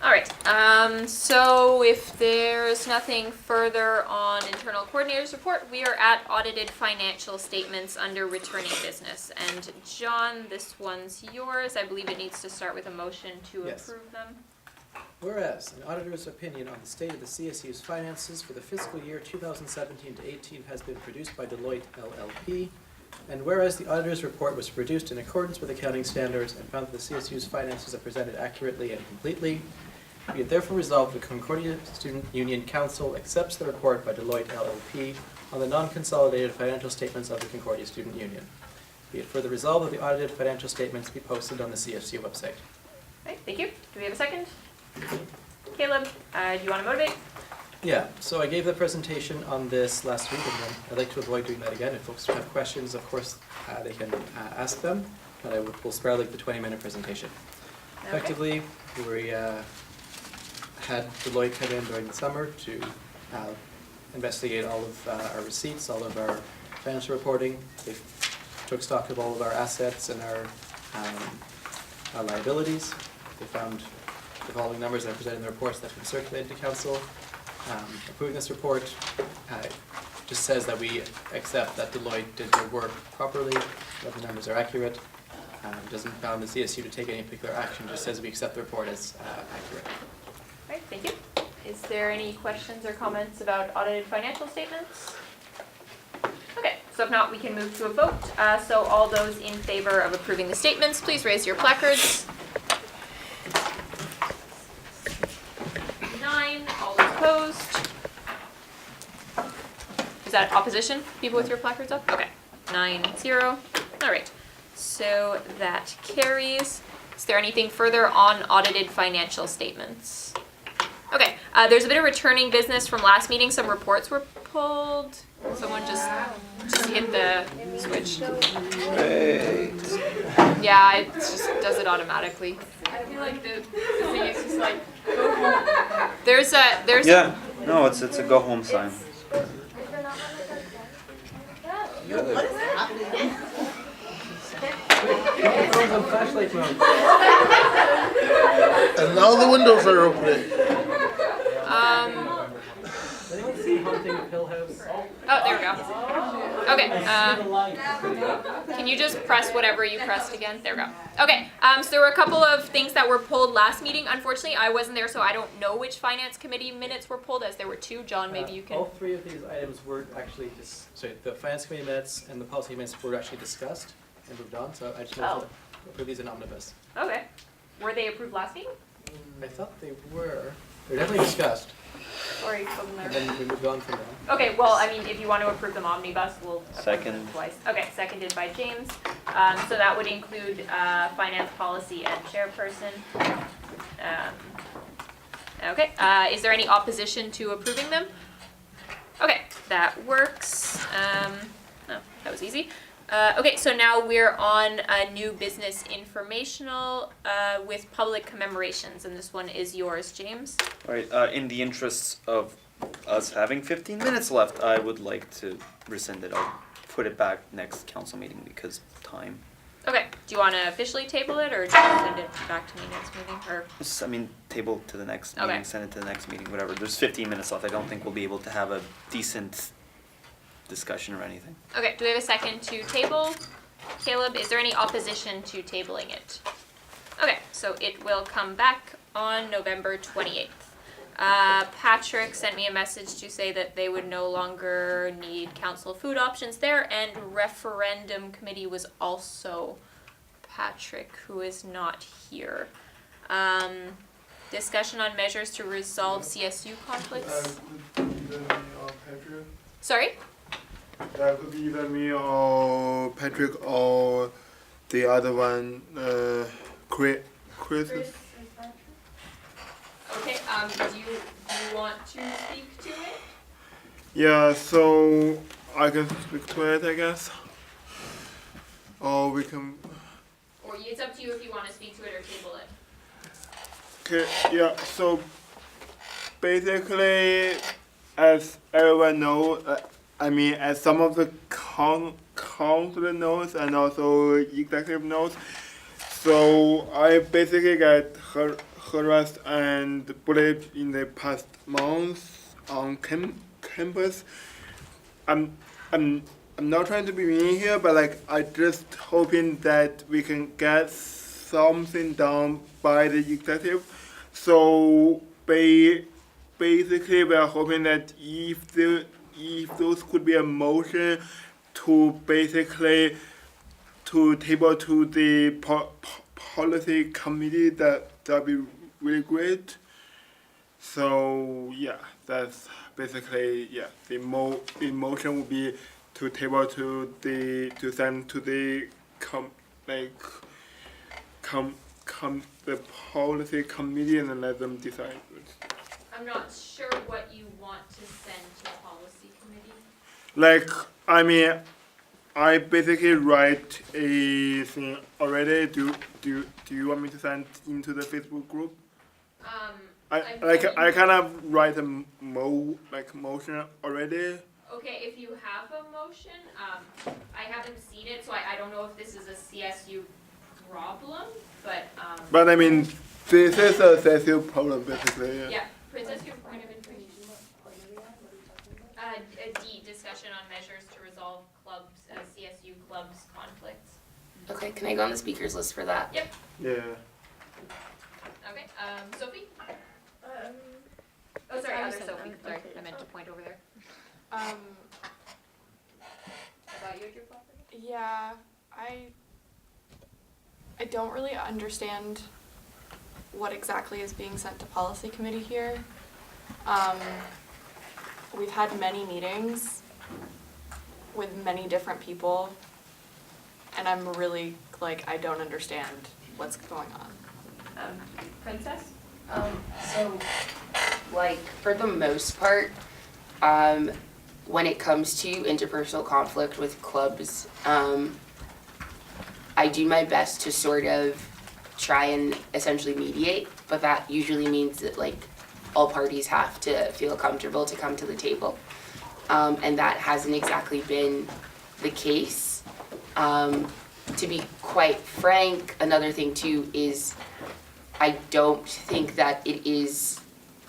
All right, so if there's nothing further on internal coordinator's report, we are at audited financial statements under returning business. And John, this one's yours. I believe it needs to start with a motion to Yes. approve them. Whereas an auditor's opinion on the state of the CSU's finances for the fiscal year 2017 to 18 has been produced by Deloitte LLP, and whereas the auditor's report was produced in accordance with accounting standards and found that the CSU's finances are presented accurately and completely, be it therefore resolved the Concordia Student Union Council accepts the report by Deloitte LLP on the non-consolidated financial statements of the Concordia Student Union. Be it further resolved that the audited financial statements be posted on the CSU website. Okay, thank you. Do we have a second? Caleb, do you want to motivate? Yeah, so I gave the presentation on this last week, and then I'd like to avoid doing that again. If folks have questions, of course, they can ask them, but we'll spare like the 20-minute presentation. Okay. Effectively, we had Deloitte come in during the summer to investigate all of our receipts, all of our financial reporting. They took stock of all of our assets and our liabilities. They found the following numbers that are presented in the reports that's been circulated to council. Approving this report just says that we accept that Deloitte did their work properly, that the numbers are accurate. Doesn't bound the CSU to take any particular action, just says we accept the report as accurate. All right, thank you. Is there any questions or comments about audited financial statements? Okay, so if not, we can move to a vote. So all those in favor of approving the statements, please raise your placards. 9, all those opposed. Is that opposition? People with your placards up? Okay, 9-0. All right, so that carries. Is there anything further on audited financial statements? Okay, there's a bit of returning business from last meeting. Some reports were pulled. Someone just hit the switch. Great. Yeah, it just does it automatically. I feel like the thing is just like, go home. There's a. Yeah, no, it's a go home sign. What is happening? Phone's on flashlight mode. And now the windows are opening. Does anyone see Haunting of Hill House? Oh, there we go. Okay. Can you just press whatever you pressed again? There we go. Okay. So there were a couple of things that were pulled last meeting. Unfortunately, I wasn't there, so I don't know which finance committee minutes were pulled, as there were two. John, maybe you can. All three of these items were actually the finance committee minutes and the policy minutes were actually discussed and moved on. So I just wanted to approve these in omnibus. Okay. Were they approved last meeting? I thought they were. They were definitely discussed. Sorry, wasn't there. And then we moved on from them. Okay, well, I mean, if you want to approve them omnibus, we'll approve Second. them twice. Okay, seconded by James. So that would include finance policy and chairperson. Okay, is there any opposition to approving them? Okay, that works. Oh, that was easy. Okay, so now we're on a new business informational with public commemorations, and this one is yours, James. All right, in the interests of us having 15 minutes left, I would like to rescind it. I'll put it back next council meeting because time. Okay, do you want to officially table it, or just send it back to me next meeting, or? I mean, table to the next Okay. meeting, send it to the next meeting, whatever. There's 15 minutes left. I don't think we'll be able to have a decent discussion or anything. Okay, do we have a second to table? Caleb, is there any opposition to tabling it? Okay, so it will come back on November 28th. Patrick sent me a message to say that they would no longer need council food options there, and referendum committee was also Patrick, who is not here. Discussion on measures to resolve CSU conflicts. Sorry? That could be either me or Patrick or the other one, Chris. Okay, do you want to speak to it? Yeah, so I can speak to it, I guess. Or we can. Or it's up to you if you want to speak to it or table it. Okay, yeah, so basically, as everyone knows, as some of the council knows and also executive knows, so I basically got harassed and bullied in the past months on campus. I'm not trying to be mean here, but I just hoping that we can get something done by the executive. So basically we are hoping that if those could be a motion to basically to table to the policy committee, that'd be really great. So yeah, that's basically the motion would be to table to send to the the policy committee and then let them decide. I'm not sure what you want to send to policy committee. I basically write a thing already. Do you want me to send into the Facebook group? I kind of write a motion already. Okay, if you have a motion, I haven't seen it, so I don't know if this is a CSU problem, but But this is a CSU problem basically. yeah, Princess, your point of information. D, discussion on measures to resolve clubs, CSU clubs conflicts. Okay, can I go on the speakers list for that? Yep. Yeah. Okay, Sophie? Oh, sorry, other Sophie. Sorry, I meant to point over there. I thought you had your property. Yeah, I don't really understand what exactly is being sent to policy committee here. We've had many meetings with many different people, and I'm really I don't understand what's going on. Princess? So, for the most part, when it comes to interpersonal conflict with clubs, I do my best to sort of try and essentially mediate, but that usually means that like all parties have to feel comfortable to come to the table. And that hasn't exactly been the case. To be quite frank, another thing too is I don't think that it is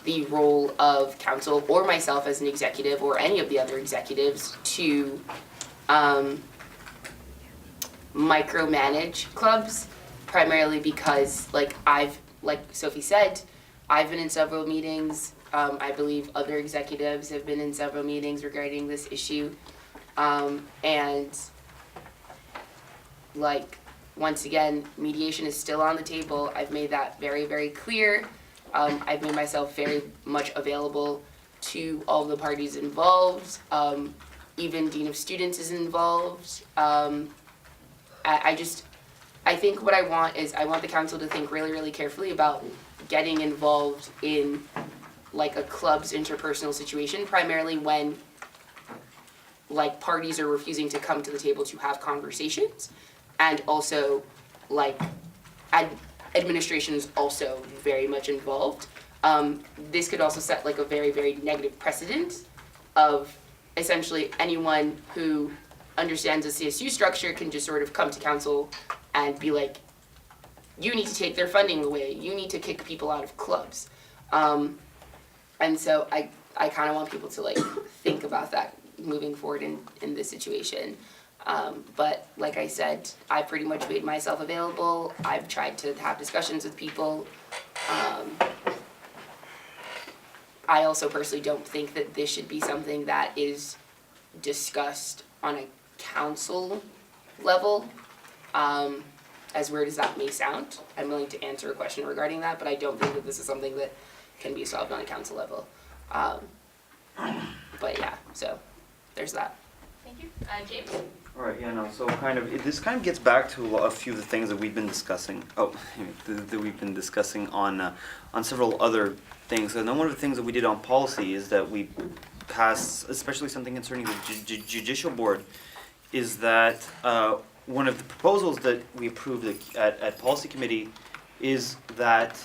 the role of council or myself as an executive or any of the other executives to micromanage clubs, primarily because like Sophie said, I've been in several meetings. I believe other executives have been in several meetings regarding this issue. And like, once again, mediation is still on the table. I've made that very, very clear. I've made myself very much available to all the parties involved. Even Dean of Students is involved. I think what I want is I want the council to think really, really carefully about getting involved in like a club's interpersonal situation, primarily when like parties are refusing to come to the table to have conversations, and also like administration is also very much involved. This could also set like a very, very negative precedent of essentially anyone who understands the CSU structure can just sort of come to council and be like, you need to take their funding away, you need to kick people out of clubs. And so I kind of want people to like think about that moving forward in this situation. But like I said, I pretty much made myself available. I've tried to have discussions with people. I also personally don't think that this should be something that is discussed on a council level. As weird as that may sound, I'm willing to answer a question regarding that, but I don't think that this is something that can be solved on a council level. But yeah, so there's that. Thank you. James? All right, yeah, no, so this kind of gets back to a few of the things that we've been discussing. That we've been discussing on several other things. And then one of the things that we did on policy is that we passed, especially something concerning the judicial board, is that one of the proposals that we approved at policy committee is that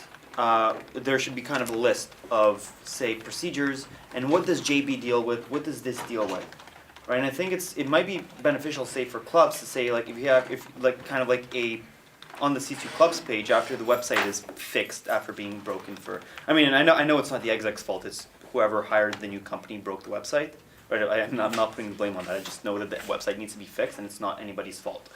there should be kind of a list of, say, procedures and what does JB deal with, what does this deal with, right? And I think it might be beneficial, say, for clubs to say, like, on the C2 clubs page after the website is fixed after being broken for, I mean, and I know it's not the exec's fault, it's whoever hired the new company broke the website, right? I'm not putting the blame on that, I just know that the website needs to be fixed and it's not anybody's fault.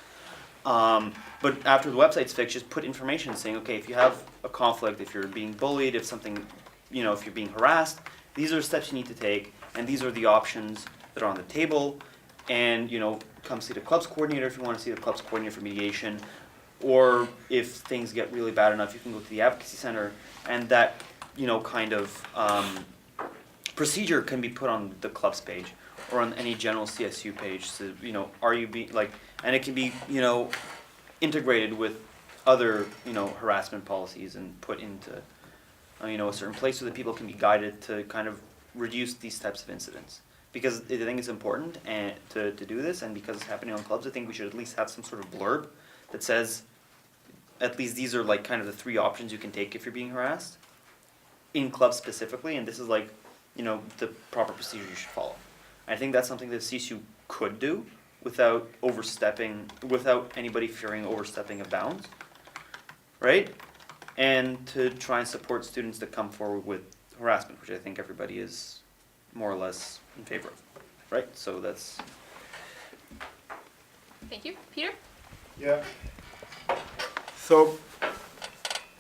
But after the website's fixed, just put information saying, okay, if you have a conflict, if you're being bullied, if something, if you're being harassed, these are the steps you need to take, and these are the options that are on the table, and, come see the club's coordinator if you want to see the club's coordinator for mediation, or if things get really bad enough, you can go to the advocacy center, and that, kind of procedure can be put on the club's page, or on any general CSU page, so, are you being, and it can be, integrated with other, harassment policies and put into, a certain place so that people can be guided to kind of reduce these types of incidents. Because I think it's important to do this, and because it's happening on clubs, I think we should at least have some sort of blurb that says, at least these are like kind of the 3 options you can take if you're being harassed, in clubs specifically, and this is like, the proper procedure you should follow. I think that's something that CSU could do without anybody fearing overstepping of bounds, right? And to try and support students that come forward with harassment, which I think everybody is more or less in favor of, right? So that's... Thank you. Peter? Yeah. So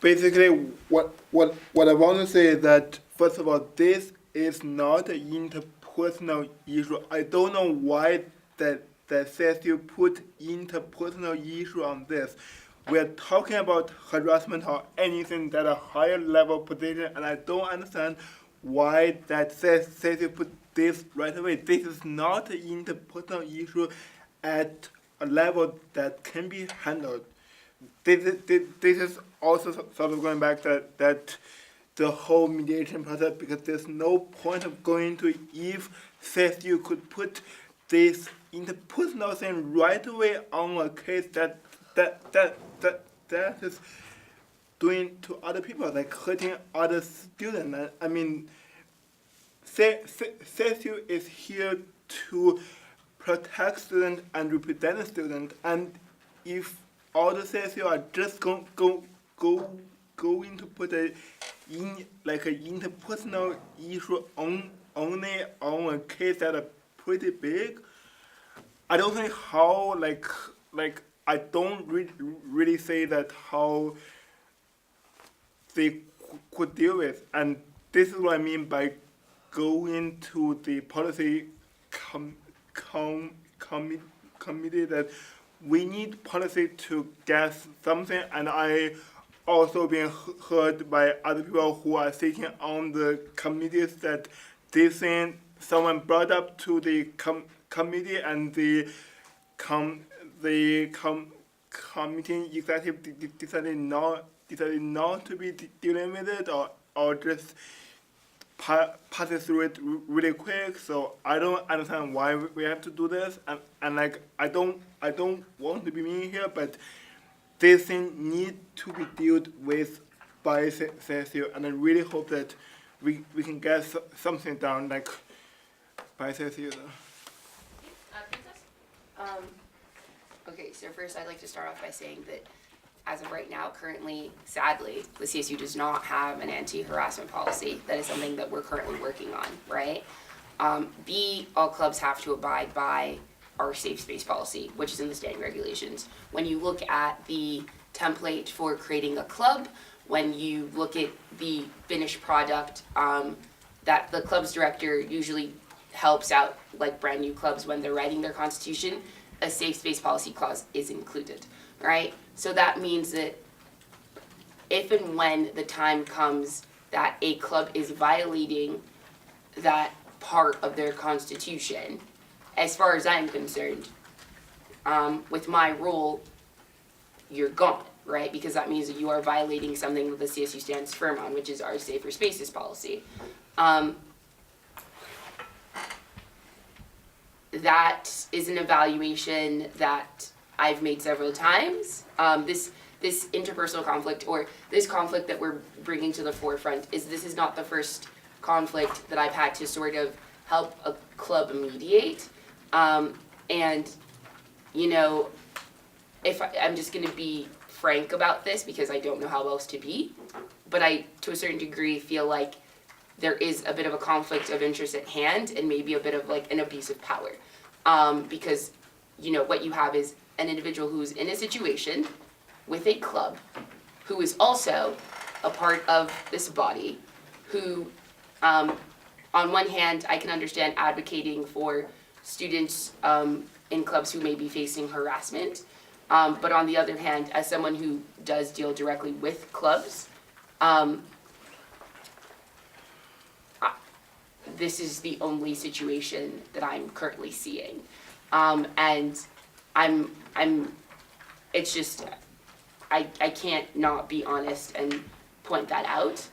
basically what I want to say is that, first of all, this is not an interpersonal issue. I don't know why that says you put interpersonal issue on this. We're talking about harassment or anything that a higher level position, and I don't understand why that says you put this right away. This is not an interpersonal issue at a level that can be handled. This is also sort of going back that the whole mediation process, because there's no point of going to if says you could put this interpersonal thing right away on a case that is doing to other people, like hurting other students. I mean, CSU is here to protect students and represent students, and if all the CSU are just going to put a in like an interpersonal issue only on a case that are pretty big, I don't think how like I don't really say that how they could deal with, and this is what I mean by going to the policy committee, that we need policy to get something, and I also been heard by other people who are sitting on the committees that this thing someone brought up to the committee, and the committee executive decided not to be dealing with it, or just pass it through it really quick. So I don't understand why we have to do this, and like I don't want to be mean here, but this thing need to be dealt with by CSU, and I really hope that we can get something done like by CSU. Okay, so first I'd like to start off by saying that as of right now, currently, sadly, the CSU does not have an anti-harassment policy. That is something that we're currently working on, right? B, all clubs have to abide by our safe space policy, which is in the standing regulations. When you look at the template for creating a club, when you look at the finished product, that the club's director usually helps out like brand new clubs when they're writing their constitution, a safe space policy clause is included, right? So that means that if and when the time comes that a club is violating that part of their constitution, as far as I'm concerned, with my rule, you're gone, right? Because that means that you are violating something that the CSU stands firm on, which is our safer spaces policy. That is an evaluation that I've made several times. This interpersonal conflict, or this conflict that we're bringing to the forefront, this is not the first conflict that I've had to sort of help a club mediate. And, you know, I'm just gonna be frank about this because I don't know how else to be, but I, to a certain degree, feel like there is a bit of a conflict of interest at hand, and maybe a bit of like an abuse of power. Because, you know, what you have is an individual who's in a situation with a club, who is also a part of this body, who, on one hand, I can understand advocating for students in clubs who may be facing harassment, but on the other hand, as someone who does deal directly with clubs, this is the only situation that I'm currently seeing, and it's just, I can't not be honest and point that out.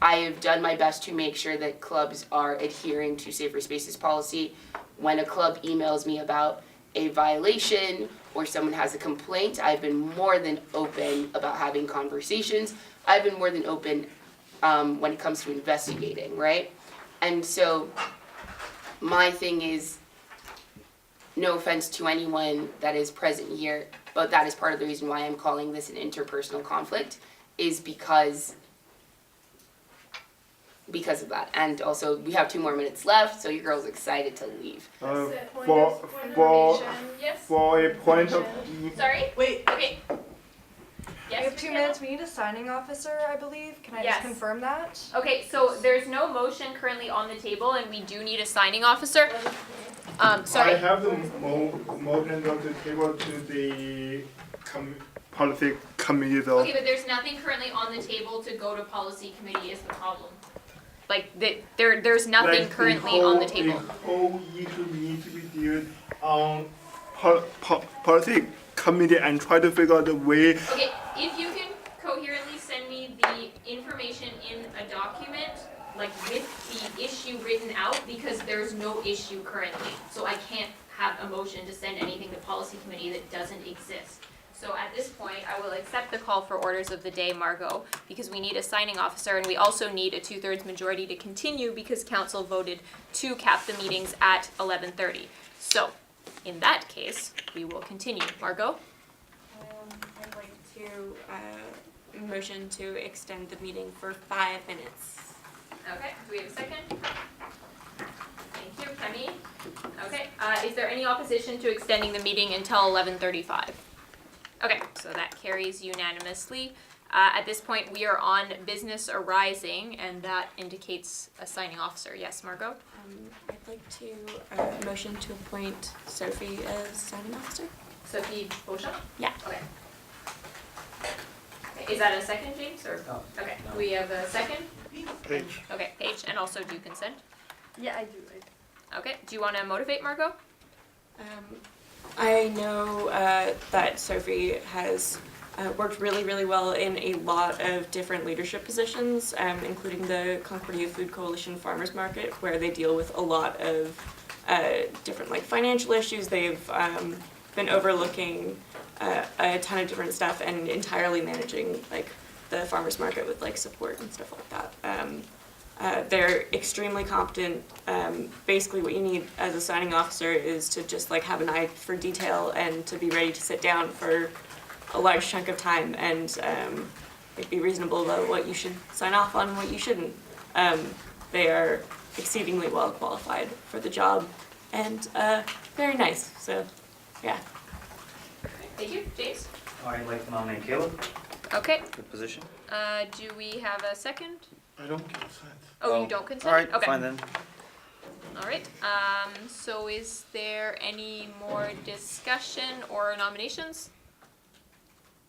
I have done my best to make sure that clubs are adhering to safer spaces policy. When a club emails me about a violation or someone has a complaint, I've been more than open about having conversations. I've been more than open when it comes to investigating, right? And so my thing is, no offense to anyone that is present here, but that is part of the reason why I'm calling this an interpersonal conflict, is because of that. And also, we have 2 more minutes left, so your girl's excited to leave. For a point of Sorry? Wait. Okay. We have 2 minutes. We need a signing officer, I believe. Can I just confirm that? Okay, so there's no motion currently on the table, and we do need a signing officer. Sorry. I have the motion on the table to the policy committee though. Okay, but there's nothing currently on the table to go to policy committee is the problem. Like, there's nothing Like currently on the table. The whole issue needs to be dealt on policy committee and try to figure out a way. Okay, if you can coherently send me the information in a document, like with the issue written out, because there's no issue currently. So I can't have a motion to send anything to policy committee that doesn't exist. So at this point, I will accept the call for orders of the day, Margot, because we need a signing officer and we also need a 2/3 majority to continue because council voted to cap the meetings at 11:30. So, in that case, we will continue. Margot? I'd like to motion to extend the meeting for 5 minutes. Okay, do we have a second? Thank you, Kemi. Okay, is there any opposition to extending the meeting until 11:35? Okay, so that carries unanimously. At this point, we are on business arising, and that indicates a signing officer. Yes, Margot? I'd like to motion to appoint Sophie as signing officer. Sophie Beauchamp? Yeah. Okay. Is that a second, James, or? No. Okay, we have a second? Paige. Okay, Paige, and also do you consent? Yeah, I do. Okay, do you want to motivate Margot? I know that Sophie has worked really, really well in a lot of different leadership positions, including the Concordia Food Coalition Farmers Market, where they deal with a lot of different like financial issues. They've been overlooking a ton of different stuff and entirely managing like the farmers market with like support and stuff like that. They're extremely competent. Basically what you need as a signing officer is to just like have an eye for detail and to be ready to sit down for a large chunk of time and like be reasonable about what you should sign off on and what you shouldn't. They are exceedingly well qualified for the job and very nice, so yeah. Thank you, James? I'd like to nominate Caleb. Okay, Good position. do we have a second? I don't consent. Oh, you don't consent? Alright, Okay. fine then. Alright, so is there any more discussion or nominations?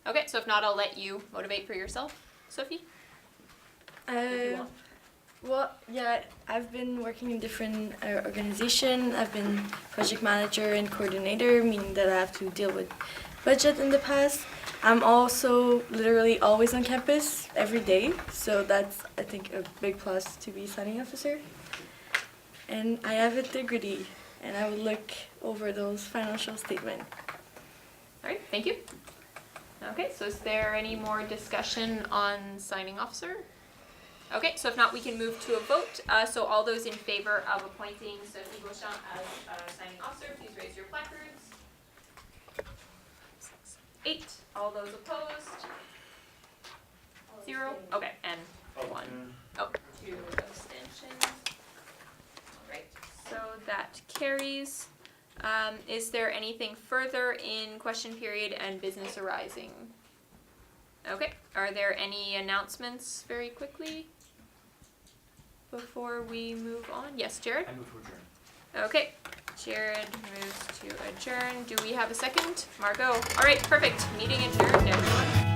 Okay, so if not, I'll let you motivate for yourself, Sophie. If you want. Well, yeah, I've been working in different organizations. I've been project manager and coordinator, meaning that I have to deal with budget in the past. I'm also literally always on campus every day, so that's, I think, a big plus to be signing officer. And I have integrity, and I will look over those financial statements. Alright, thank you. Okay, so is there any more discussion on signing officer? Okay, so if not, we can move to a vote. So all those in favor of appointing Sophie Beauchamp as signing officer, please raise your placards. 8. All those opposed? 0. Okay, and 1. Oh, 2 abstentions. Alright, so that carries. Is there anything further in question period and business arising? Okay, are there any announcements very quickly before we move on? Yes, Jared? I move to adjourn. Okay, Jared moves to adjourn. Do we have a second? Margot? Alright, perfect. Meeting adjourned, everyone.